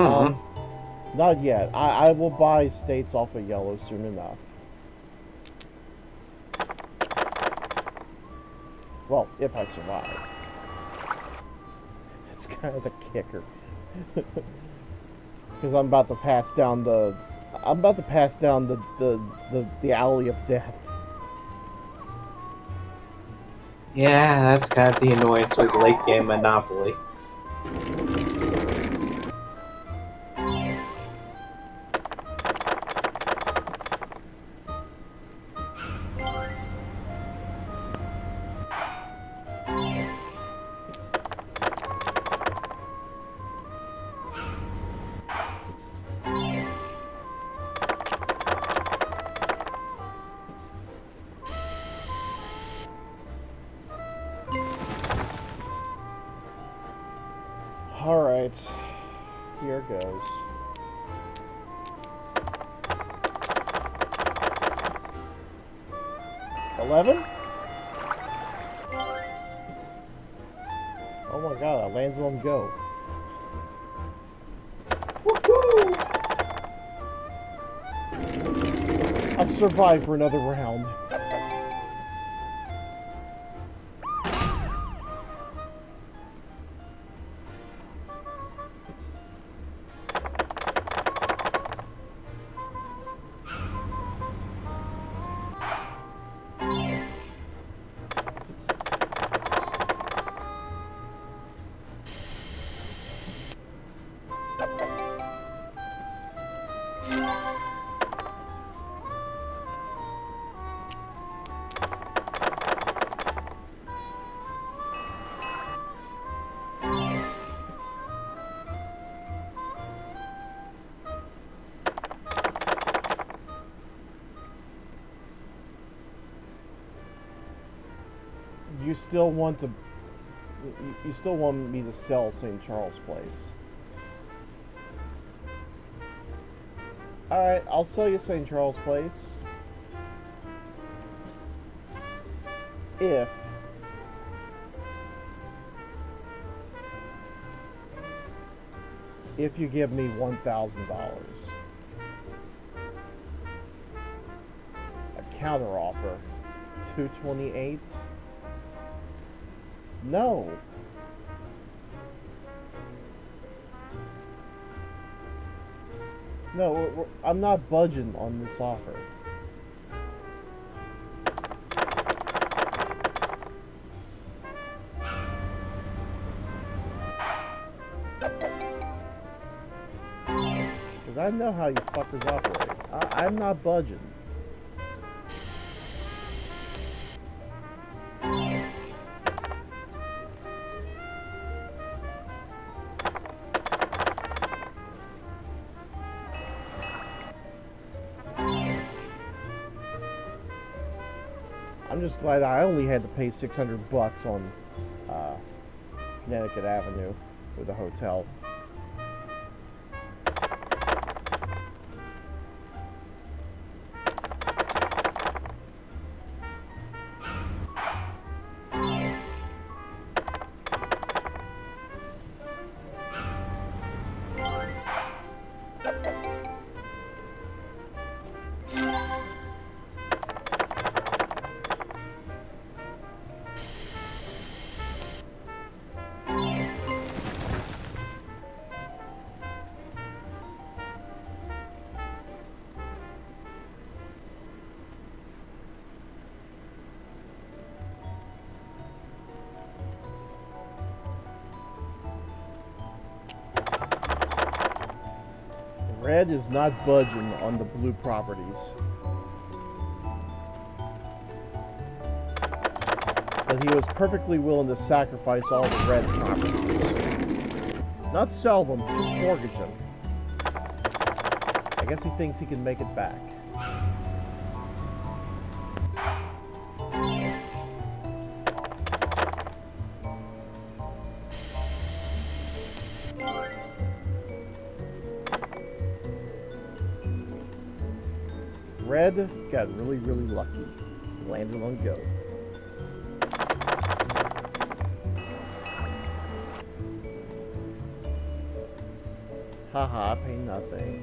Not yet. I will buy states off of Yellow soon enough. Well, if I survive. It's kind of the kicker. Because I'm about to pass down the... I'm about to pass down the alley of death. Yeah, that's kind of the annoyance with late game Monopoly. Alright, here goes. $11? Oh my god, I landed on go. Woohoo! I've survived for another round. You still want to... You still want me to sell St. Charles Place. Alright, I'll sell you St. Charles Place. If... If you give me $1,000. A counter offer. $228. No. No, I'm not budging on this offer. Because I know how you fuckers operate. I'm not budging. I'm just glad I only had to pay $600 on Connecticut Avenue with the hotel. Red is not budging on the blue properties. But he was perfectly willing to sacrifice all the red properties. Not sell them, just mortgage them. I guess he thinks he can make it back. Red got really, really lucky. Landed on go. Haha, pay nothing.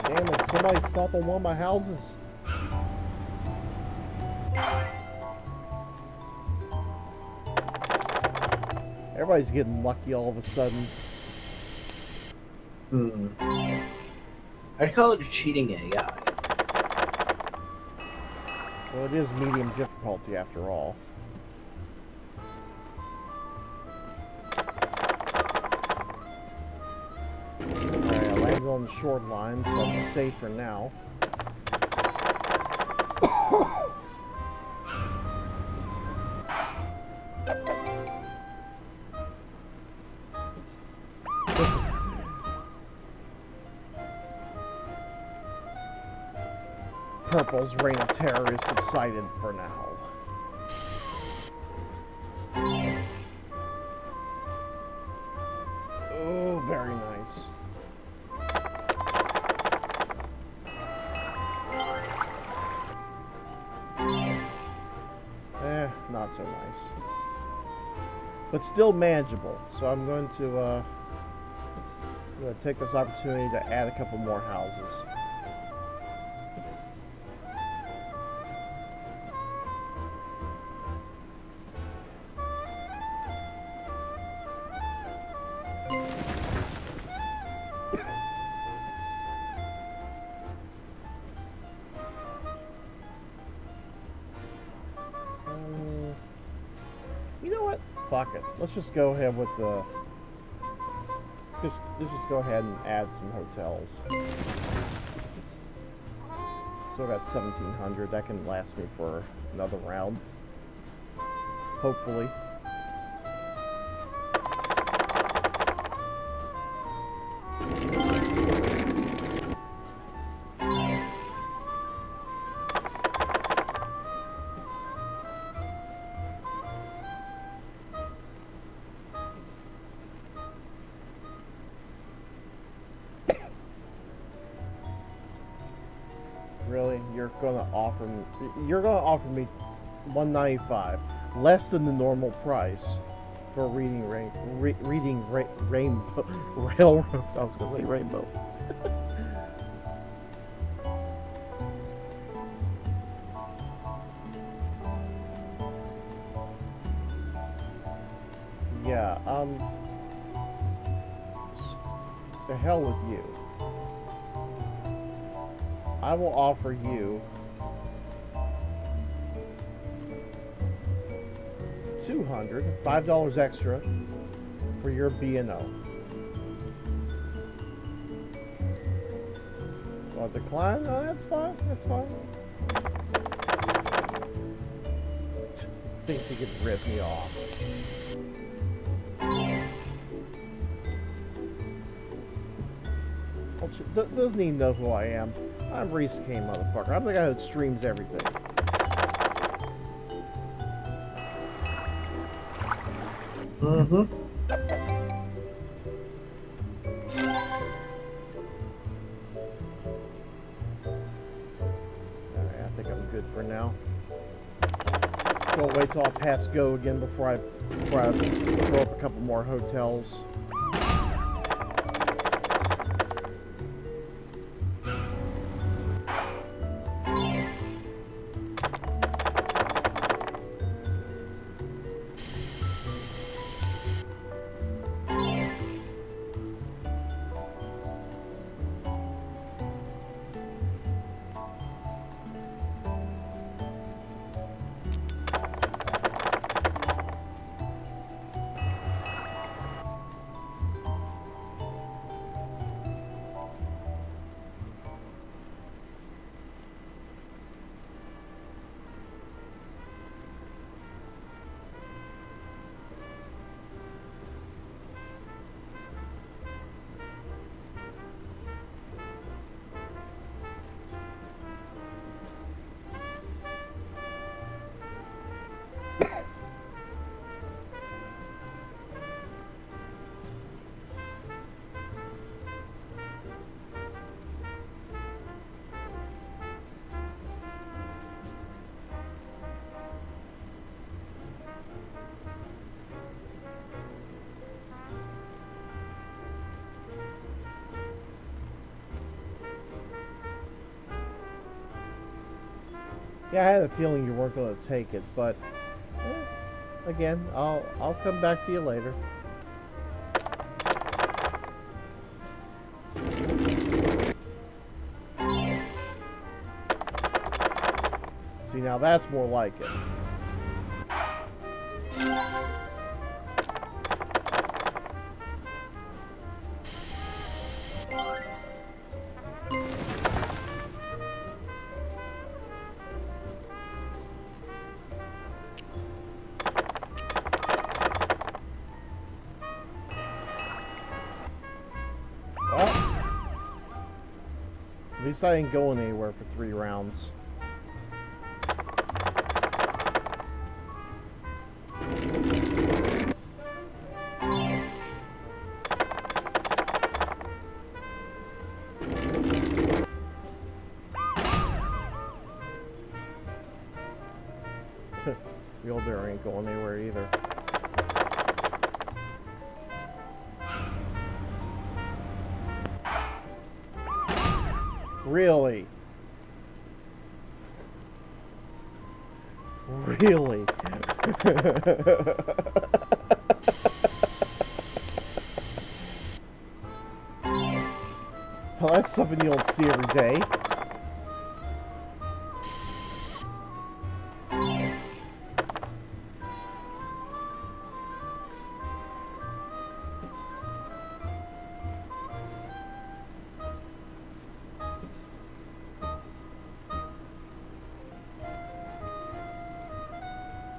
Damn it, somebody stop on one of my houses. Everybody's getting lucky all of a sudden. I'd call it a cheating AI. Well, it is medium difficulty after all. Alright, I landed on the short line, so I'm safe for now. Purple's reign of terror is subsided for now. Oh, very nice. Not so nice. But still manageable. So I'm going to take this opportunity to add a couple more houses. You know what? Fuck it. Let's just go ahead with the... Let's just go ahead and add some hotels. Still got 1,700. That can last me for another round. Hopefully. Really? You're gonna offer me $195, less than the normal price for reading rainbow railroads. I was gonna say rainbow. Yeah. The hell with you. I will offer you $5 extra for your B&O. Well, decline? No, that's fine. That's fine. Thinks he could rip me off. Doesn't he know who I am? I'm Reese Kane, motherfucker. I'm the guy that streams everything. Mm-hmm. Alright, I think I'm good for now. Don't wait till I pass go again before I throw up a couple more hotels. Yeah, I had a feeling you weren't going to take it, but again, I'll come back to you later. See, now that's more like it. Well, at least I ain't going anywhere for 3 rounds. The old bear ain't going anywhere either. Really? Really? Well, that's something you don't see every day.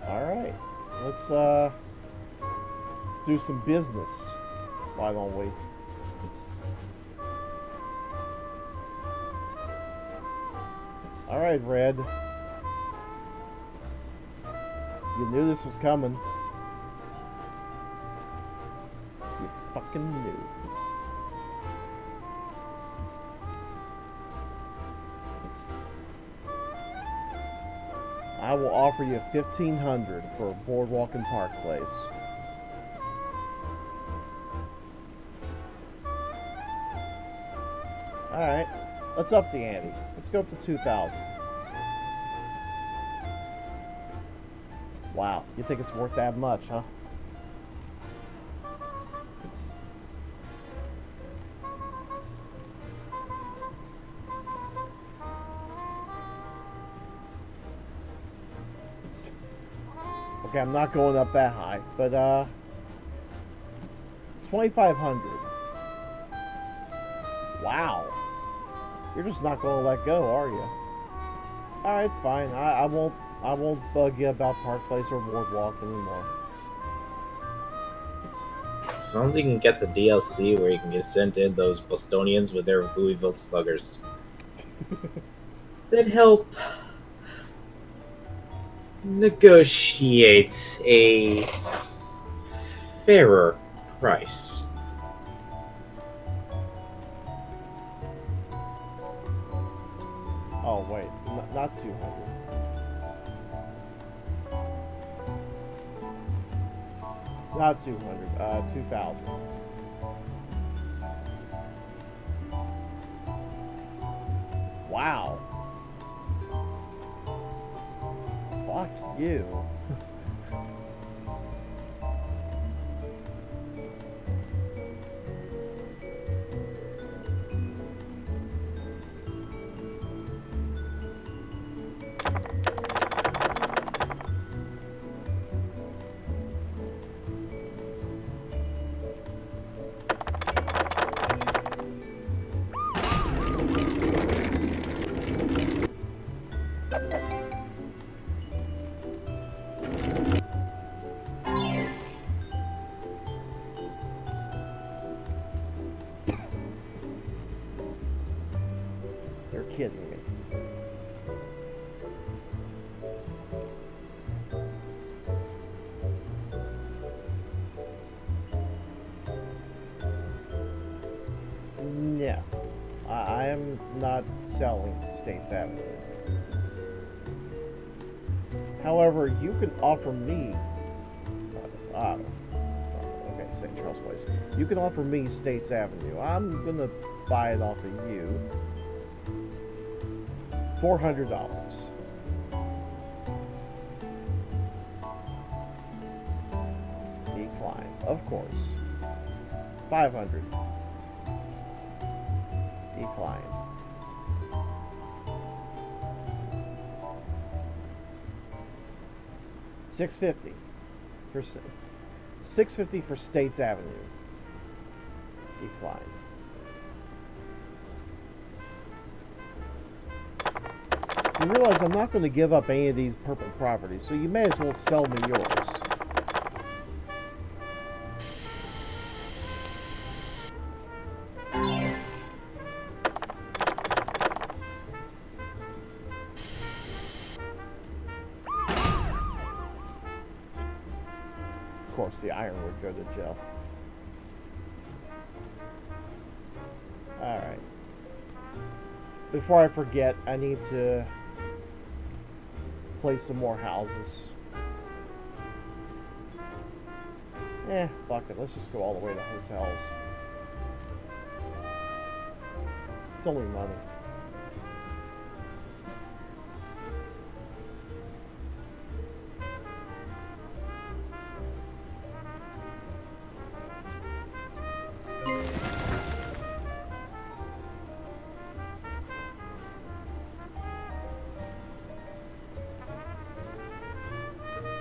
Alright, let's do some business. Why don't we? Alright, Red. You knew this was coming. You fucking knew. I will offer you $1,500 for Boardwalk and Park Place. Alright, let's up the ante. Let's go up to 2,000. Wow, you think it's worth that much, huh? Okay, I'm not going up that high, but 2,500. Wow. You're just not going to let go, are you? All right, fine. I won't bug you about Park Place or Boardwalk anymore. I don't think you can get the DLC where you can get sent in those Bostonians with their Louisville Sluggers. That help negotiate a fairer price. Oh wait, not 200. Not 200. 2,000. Wow. Fuck you. You're kidding me. No. I am not selling States Avenue. However, you can offer me... okay, St. Charles Place. You can offer me States Avenue. I'm gonna buy it off of you. $400. Decline, of course. 500. Decline. $650 for $650 for States Avenue. Decline. You realize I'm not going to give up any of these purple properties, so you may as well sell me yours. Of course, the iron would go to Joe. Alright. Before I forget, I need to place some more houses. Fuck it. Let's just go all the way to hotels. It's only money.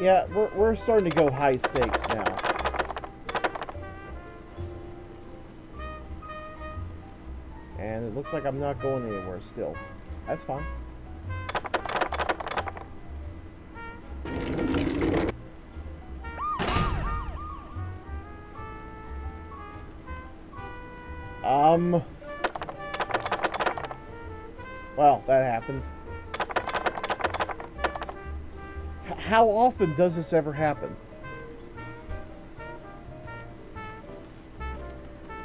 Yeah, we're starting to go high stakes now. And it looks like I'm not going anywhere still. That's fine. Well, that happened. How often does this ever happen?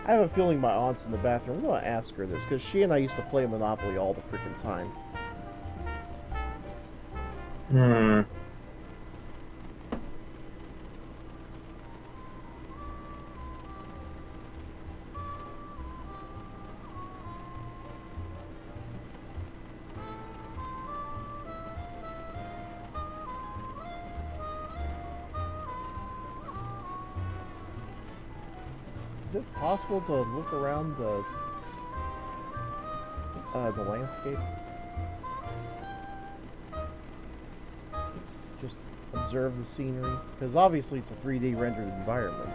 I have a feeling my aunt's in the bathroom. I'm going to ask her this, because she and I used to play Monopoly all the freaking time. Is it possible to look around the landscape? Just observe the scenery? Because obviously it's a 3D rendered environment.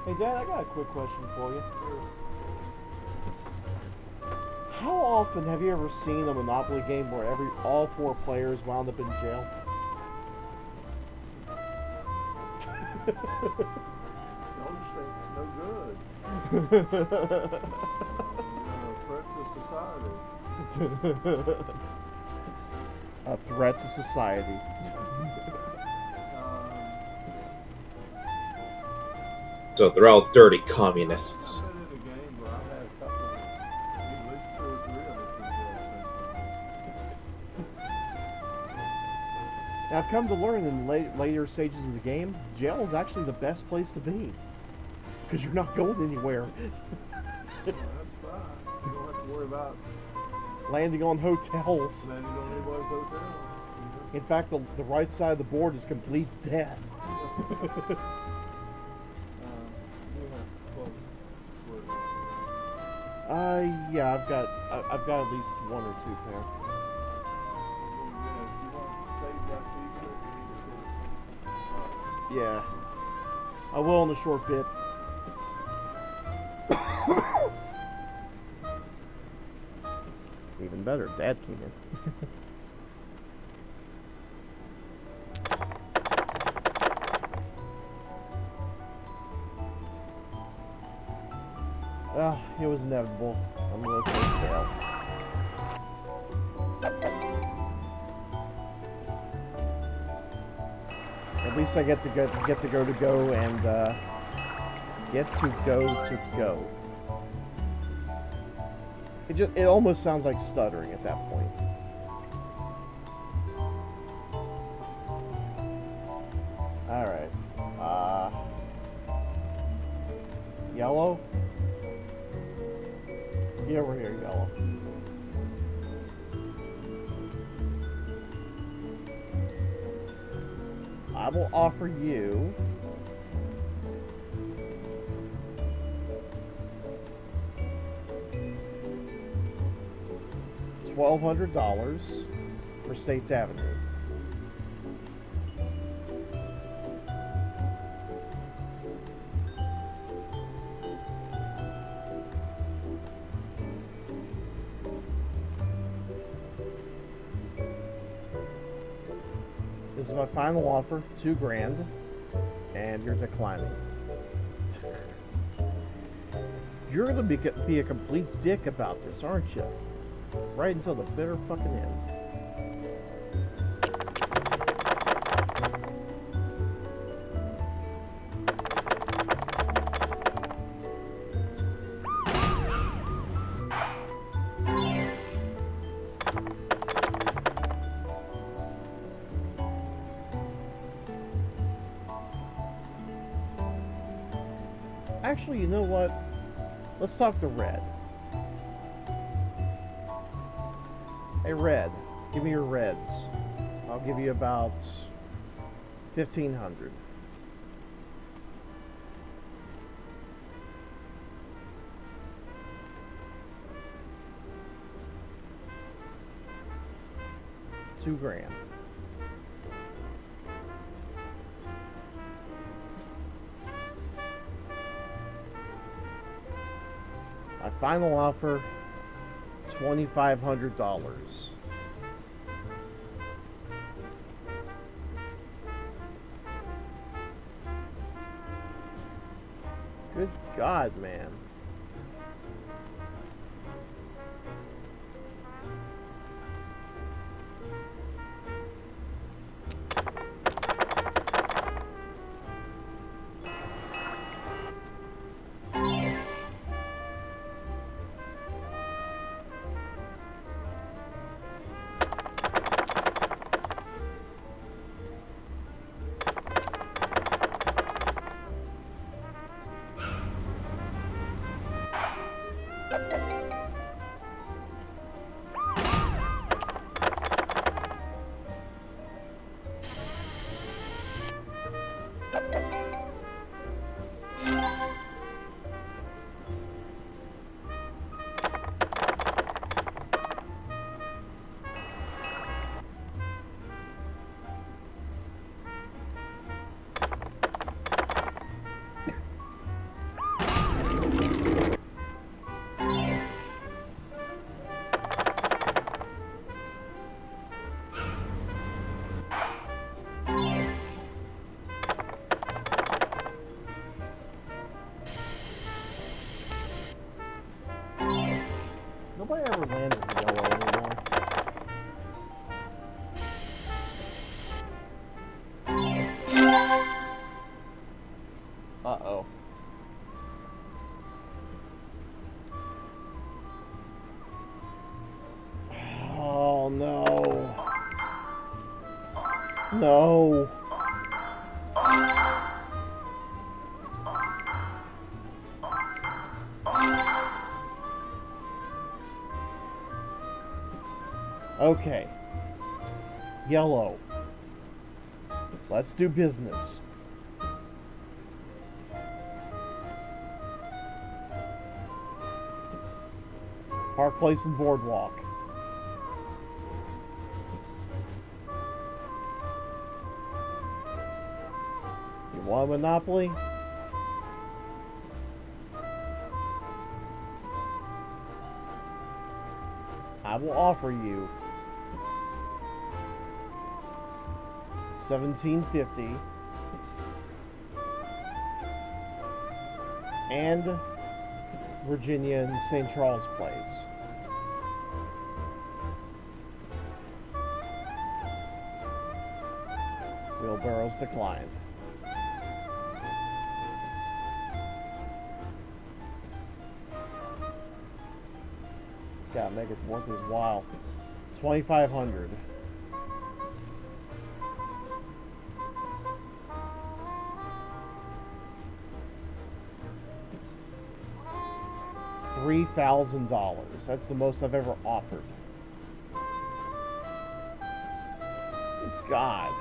Hey Dad, I got a quick question for you. How often have you ever seen a Monopoly game where all 4 players wound up in jail? No good. Threat to society. A threat to society. So they're all dirty communists. I've been in the game where I've had a couple of, at least 2 or 3 of us in jail at the same time. Now, I've come to learn in later stages of the game, jail is actually the best place to be. Because you're not going anywhere. Well, that's fine. You don't have to worry about Landing on hotels. landing on anybody's hotel. In fact, the right side of the board is complete death. You have close work. Yeah, I've got at least 1 or 2 pair. If you want to save that feature, Yeah, I will in a short bit. Even better, Dad came in. It was inevitable. I'm gonna close bail. At least I get to go and get to go. It almost sounds like stuttering at that point. All right. Yellow. Yeah, we're here, yellow. I will offer you $1,200 for States Avenue. This is my final offer, $2,000, and you're declining. You're gonna be a complete dick about this, aren't you? Right until the bitter fucking end. Actually, you know what? Let's talk to Red. Hey, Red, give me your reds. I'll give you about 1,500. $2,000. My final offer, $2,500. Good God, man. No. Okay. Yellow. Let's do business. Park Place and Boardwalk. You want a Monopoly? I will offer you $17.50 and Virginia and St. Charles Place. Wheelbarrows declined. Gotta make it worth his while. 2,500. $3,000. That's the most I've ever offered. God.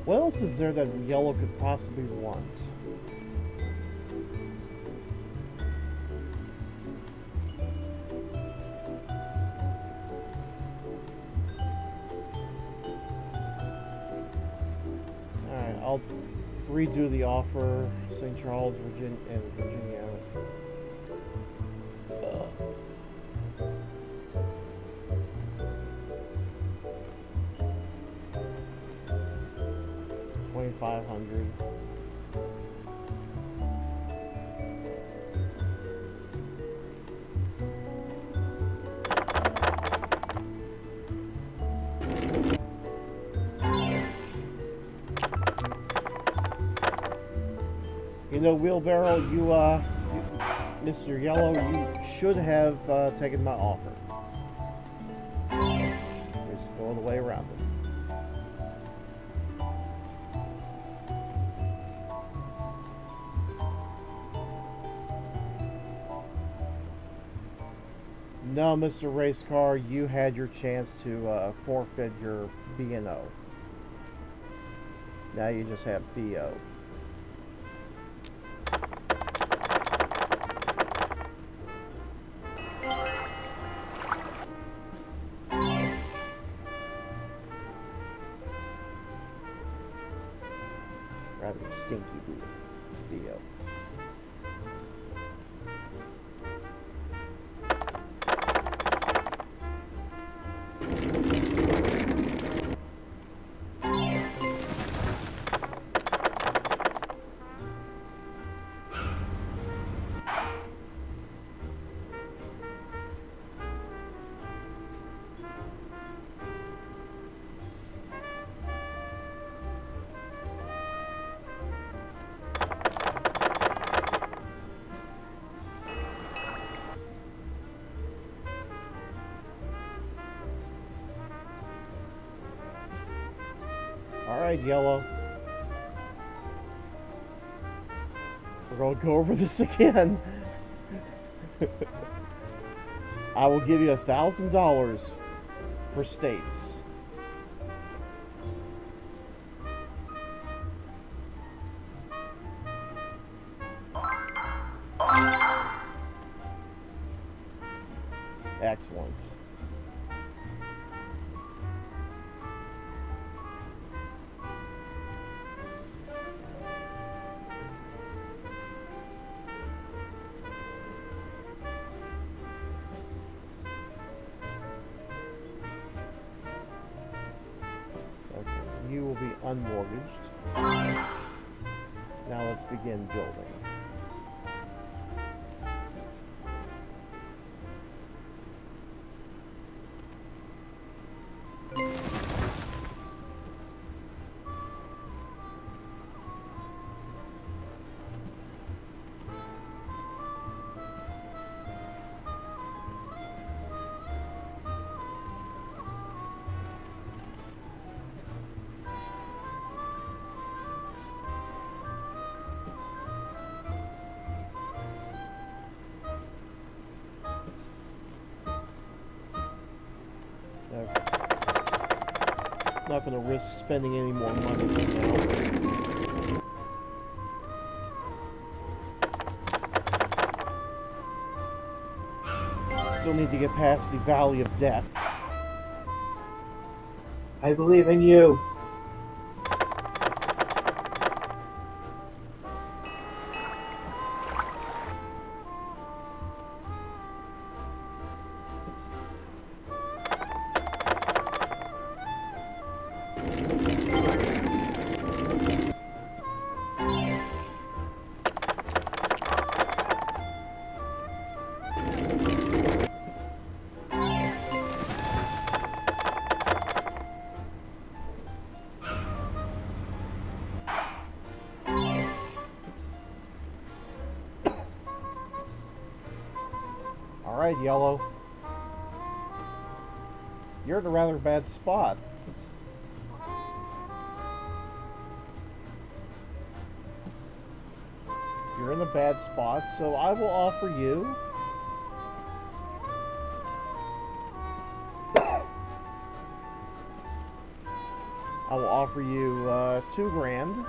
What else is there that yellow could possibly want? Alright, I'll redo the offer. St. Charles, Virginia, and Virginia. $2,500. You know, Wheelbarrow, Mr. Yellow, you should have taken my offer. There's no other way around it. No, Mr. Race Car, you had your chance to forfeit your B&O. Now you just have BO. Rather stinky BO. Alright, Yellow. We're going to go over this again. I will give you $1,000 for states. Excellent. Okay, you will be unmortgaged. Now let's begin building. Not going to risk spending any more money now. Still need to get past the Valley of Death. I believe in you. Alright, Yellow. You're in a rather bad spot. You're in a bad spot, so I will offer you I will offer you $2,000.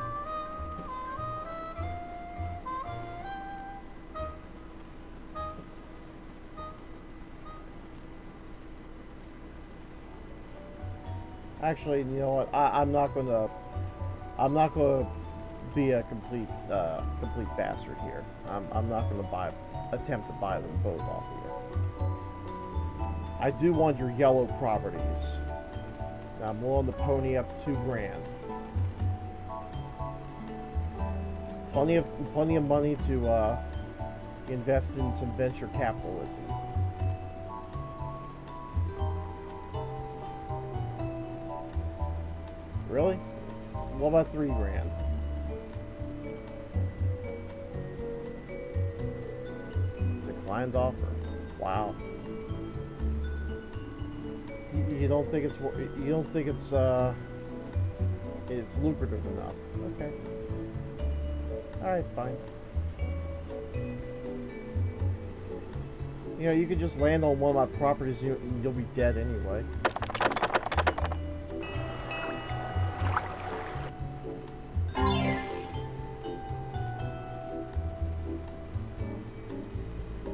Actually, you know what? I'm not gonna be a complete bastard here. I'm not gonna attempt to buy them both off of you. I do want your yellow properties. Now I'm willing to pony up $2,000. Plenty of money to invest in some venture capitalism. Really? What about $3,000? Declined offer. Wow. You don't think it's it's lucrative enough? Okay. All right, fine. You know, you could just land on one of my properties. You'll be dead anyway.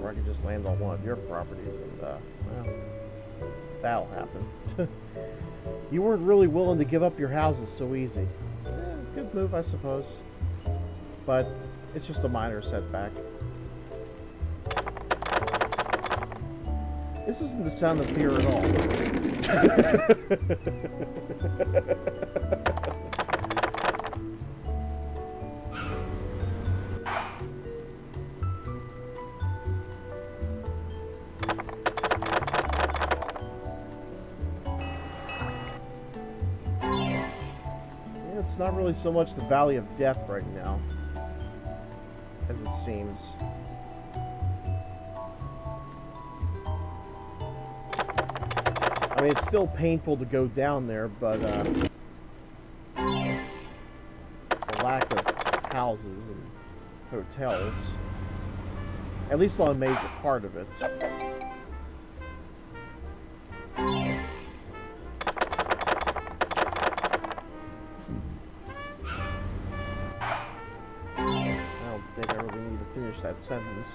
Or I could just land on one of your properties and, well, that'll happen. You weren't really willing to give up your houses so easy. Good move, I suppose. But it's just a minor setback. This isn't the sound of fear at all. It's not really so much the Valley of Death right now, as it seems. I mean, it's still painful to go down there, but the lack of houses and hotels. At least on a major part of it. I don't think I really need to finish that sentence.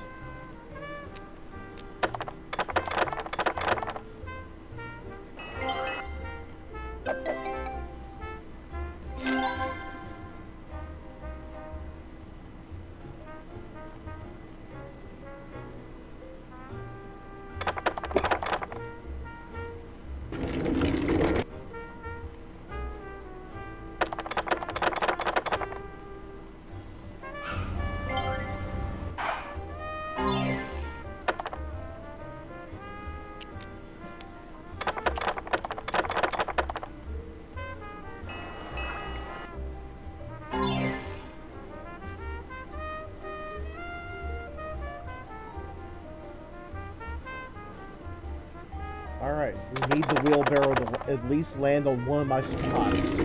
Alright, we need the wheelbarrow to at least land on one of my spots.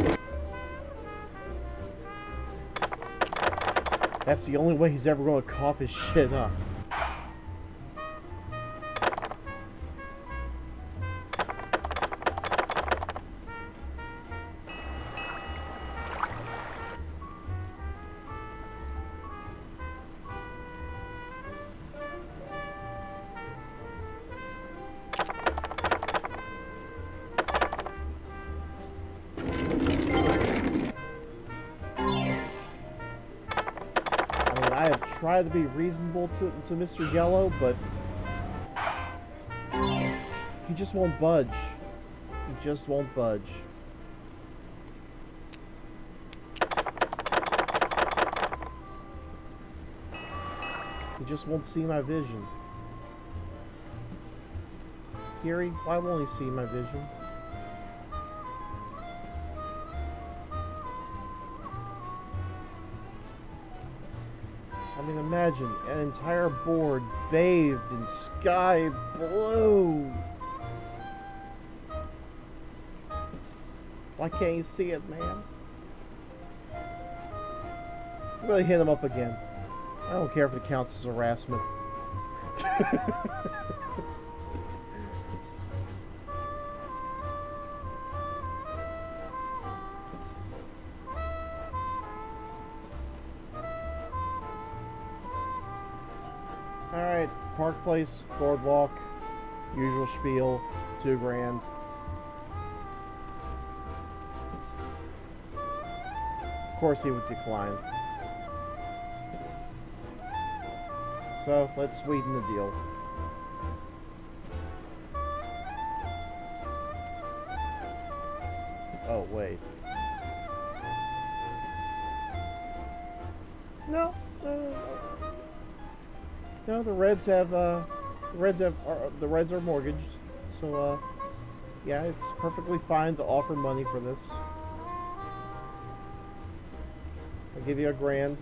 That's the only way he's ever going to cough his shit up. I have tried to be reasonable to Mr. Yellow, but he just won't budge. He just won't budge. He just won't see my vision. Kiri, why won't he see my vision? I mean, imagine an entire board bathed in sky blue. Why can't you see it, man? I'm gonna hit him up again. I don't care if it counts as harassment. Alright, Park Place, Boardwalk, usual spiel, $2 grand. Of course he would decline. So, let's sweeten the deal. Oh, wait. No, no, the Reds are mortgaged, so yeah, it's perfectly fine to offer money for this. I'll give you $1 grand.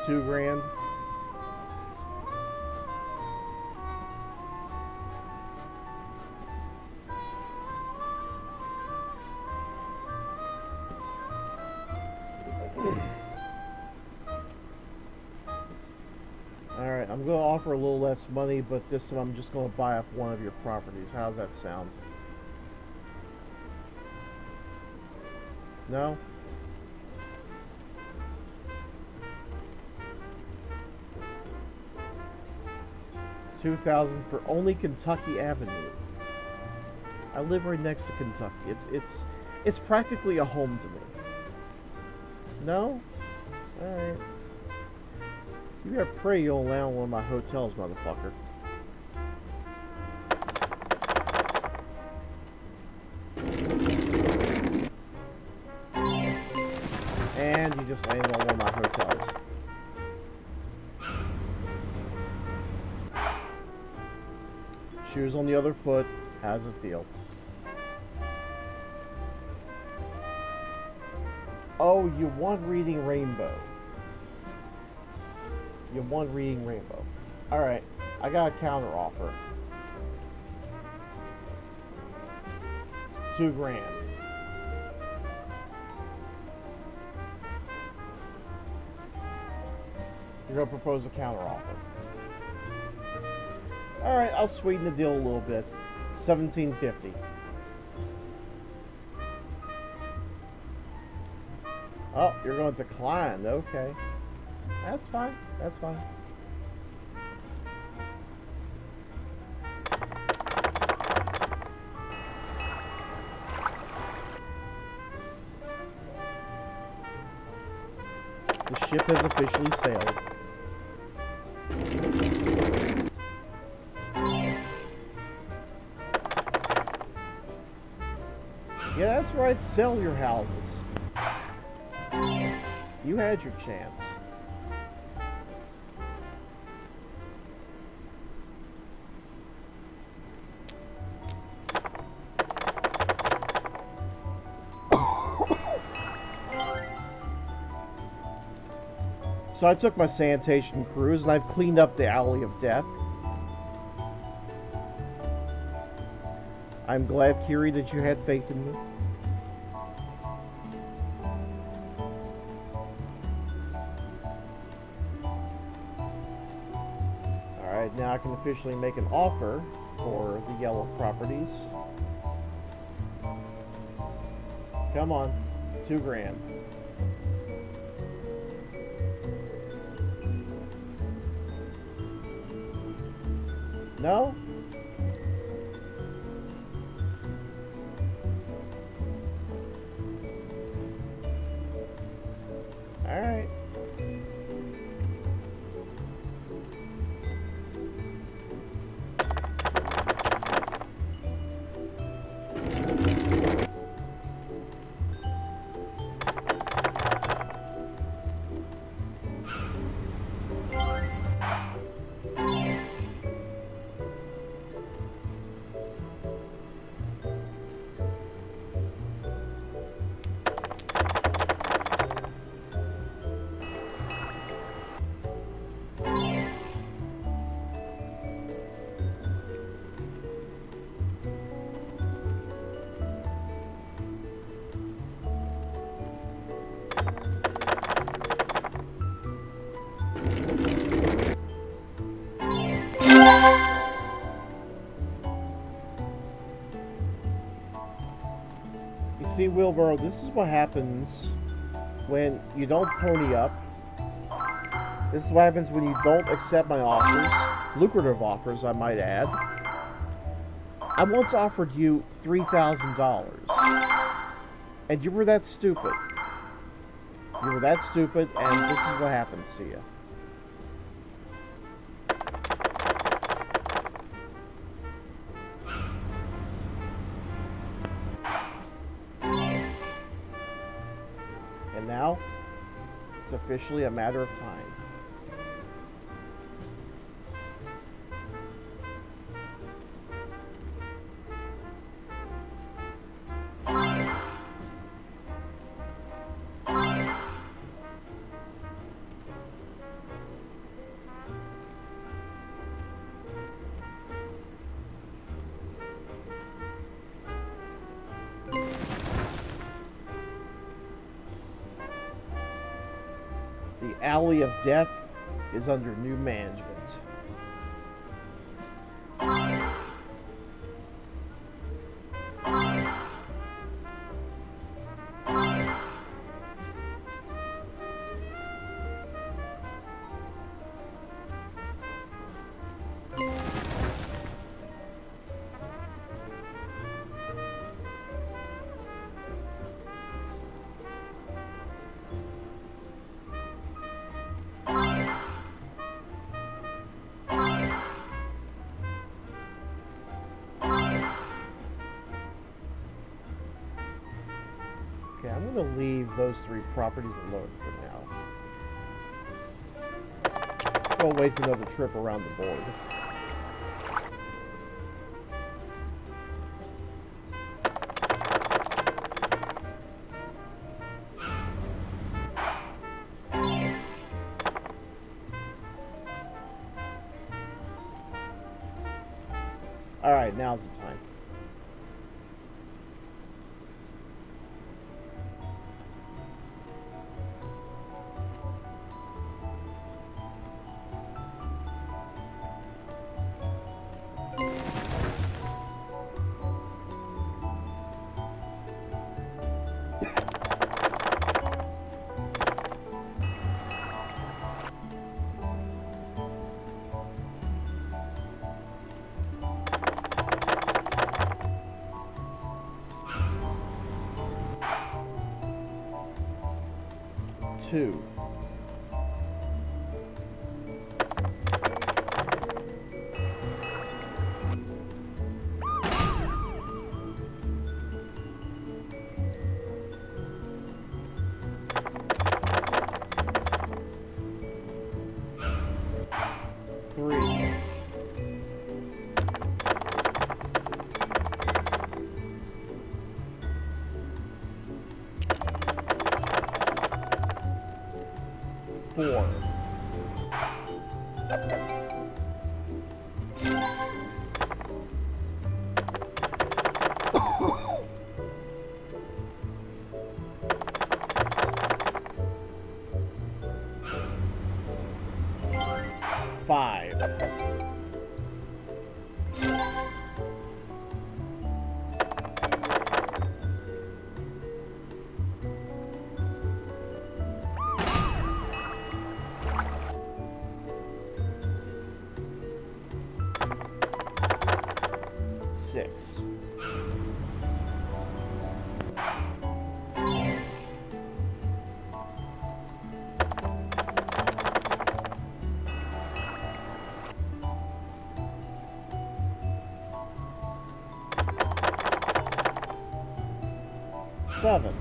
$2 grand. Alright, I'm going to offer a little less money, but this time I'm just going to buy up one of your properties. How's that sound? No? $2,000 for only Kentucky Avenue. I live right next to Kentucky. It's practically a home to me. No? Alright. You better pray you don't land one of my hotels, motherfucker. And you just landed on one of my hotels. Shoes on the other foot. How's it feel? Oh, you want Reading Rainbow. You want Reading Rainbow. Alright, I got a counter offer. $2,000. You're gonna propose a counteroffer. All right, I'll sweeten the deal a little bit. $1,750. Oh, you're going to decline. Okay, that's fine. That's fine. The ship has officially sailed. Yeah, that's right. Sell your houses. You had your chance. So I took my sanitation cruise and I've cleaned up the Alley of Death. I'm glad, Kiri, that you had faith in me. Alright, now I can officially make an offer for the yellow properties. Come on, $2,000. No? Alright. You see, Wilbur, this is what happens when you don't pony up. This is what happens when you don't accept my offers. Lucrative offers, I might add. I once offered you $3,000. And you were that stupid. You were that stupid, and this is what happens to you. And now, it's officially a matter of time. The Alley of Death is under new management. Okay, I'm going to leave those 3 properties alone for now. I'll wait for another trip around the board. Alright, now's the time. 2. Three. Four. Five. Six. Seven.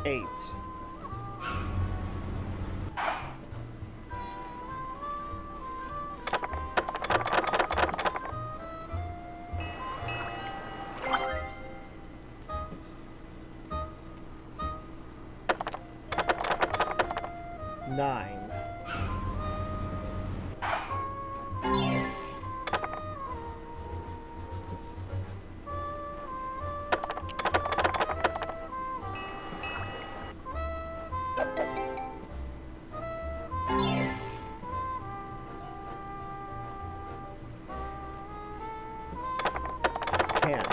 Eight. Nine. Ten.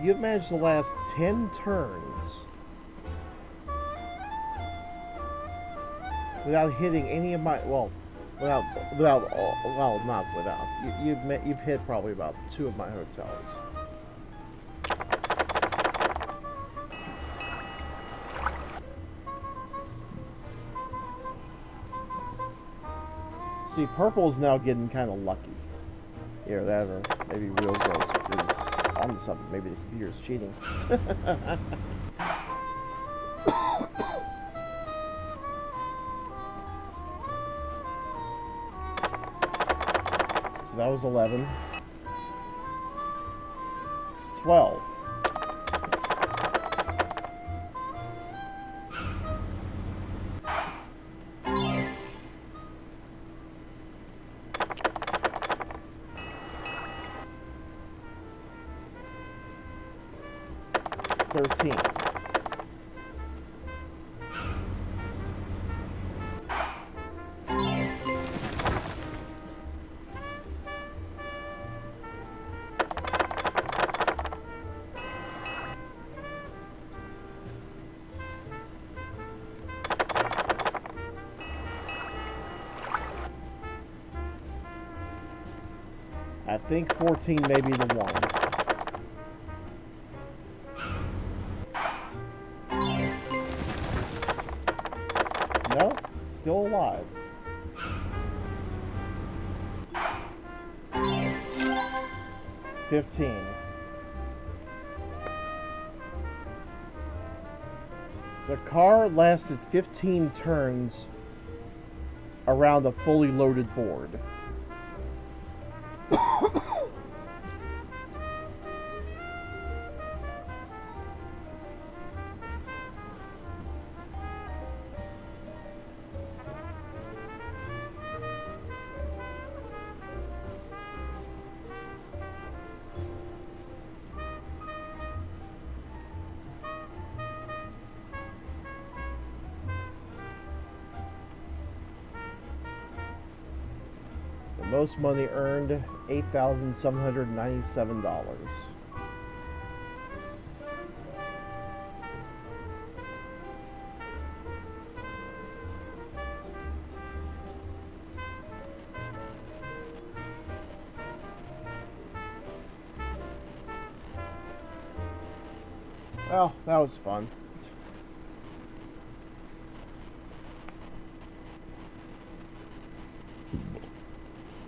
You've managed the last 10 turns without hitting any of my, well, not without. You've hit probably about 2 of my hotels. See, purple is now getting kind of lucky. Here, that or maybe real gross is onto something. Maybe the computer's cheating. So that was 11. 12. $13. I think 14 may be the one. No, still alive. $15. The car lasted 15 turns around a fully loaded board. Most money earned, $8,797. Well, that was fun.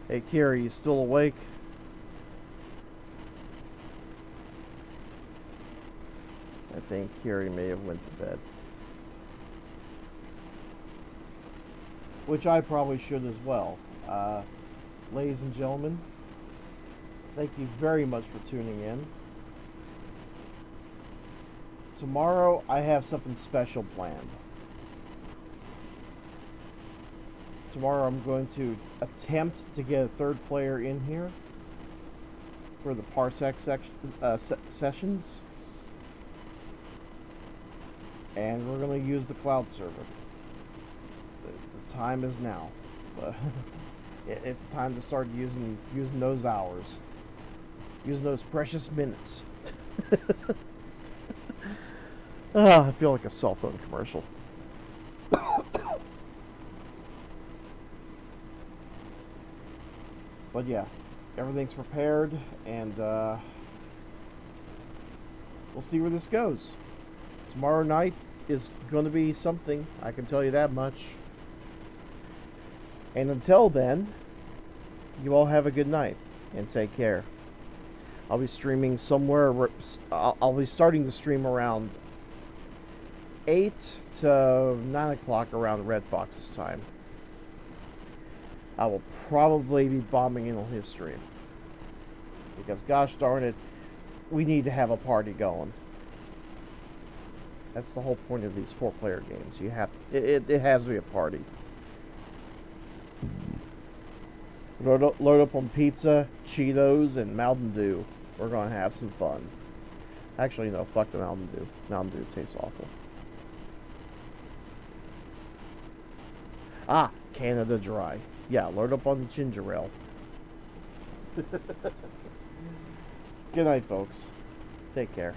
Hey, Kira, you still awake? I think Kira may have went to bed. Which I probably should as well. Ladies and gentlemen, thank you very much for tuning in. Tomorrow, I have something special planned. Tomorrow, I'm going to attempt to get a third player in here for the Parsec sessions. And we're going to use the cloud server. The time is now. It's time to start using those hours. Using those precious minutes. I feel like a cell phone commercial. But yeah, everything's prepared, and we'll see where this goes. Tomorrow night is going to be something, I can tell you that much. And until then, you all have a good night, and take care. I'll be streaming somewhere, I'll be starting to stream around 8 to 9 o'clock around Red Fox's time. I will probably be bombing in on his stream. Because gosh darn it, we need to have a party going. That's the whole point of these 4-player games. You have it has to be a party. Load up on pizza, Cheetos, and Mountain Dew. We're gonna have some fun. Actually, no, fuck the Mountain Dew. Mountain Dew tastes awful. Ah, Canada Dry. Yeah, load up on the ginger ale. Good night, folks. Take care.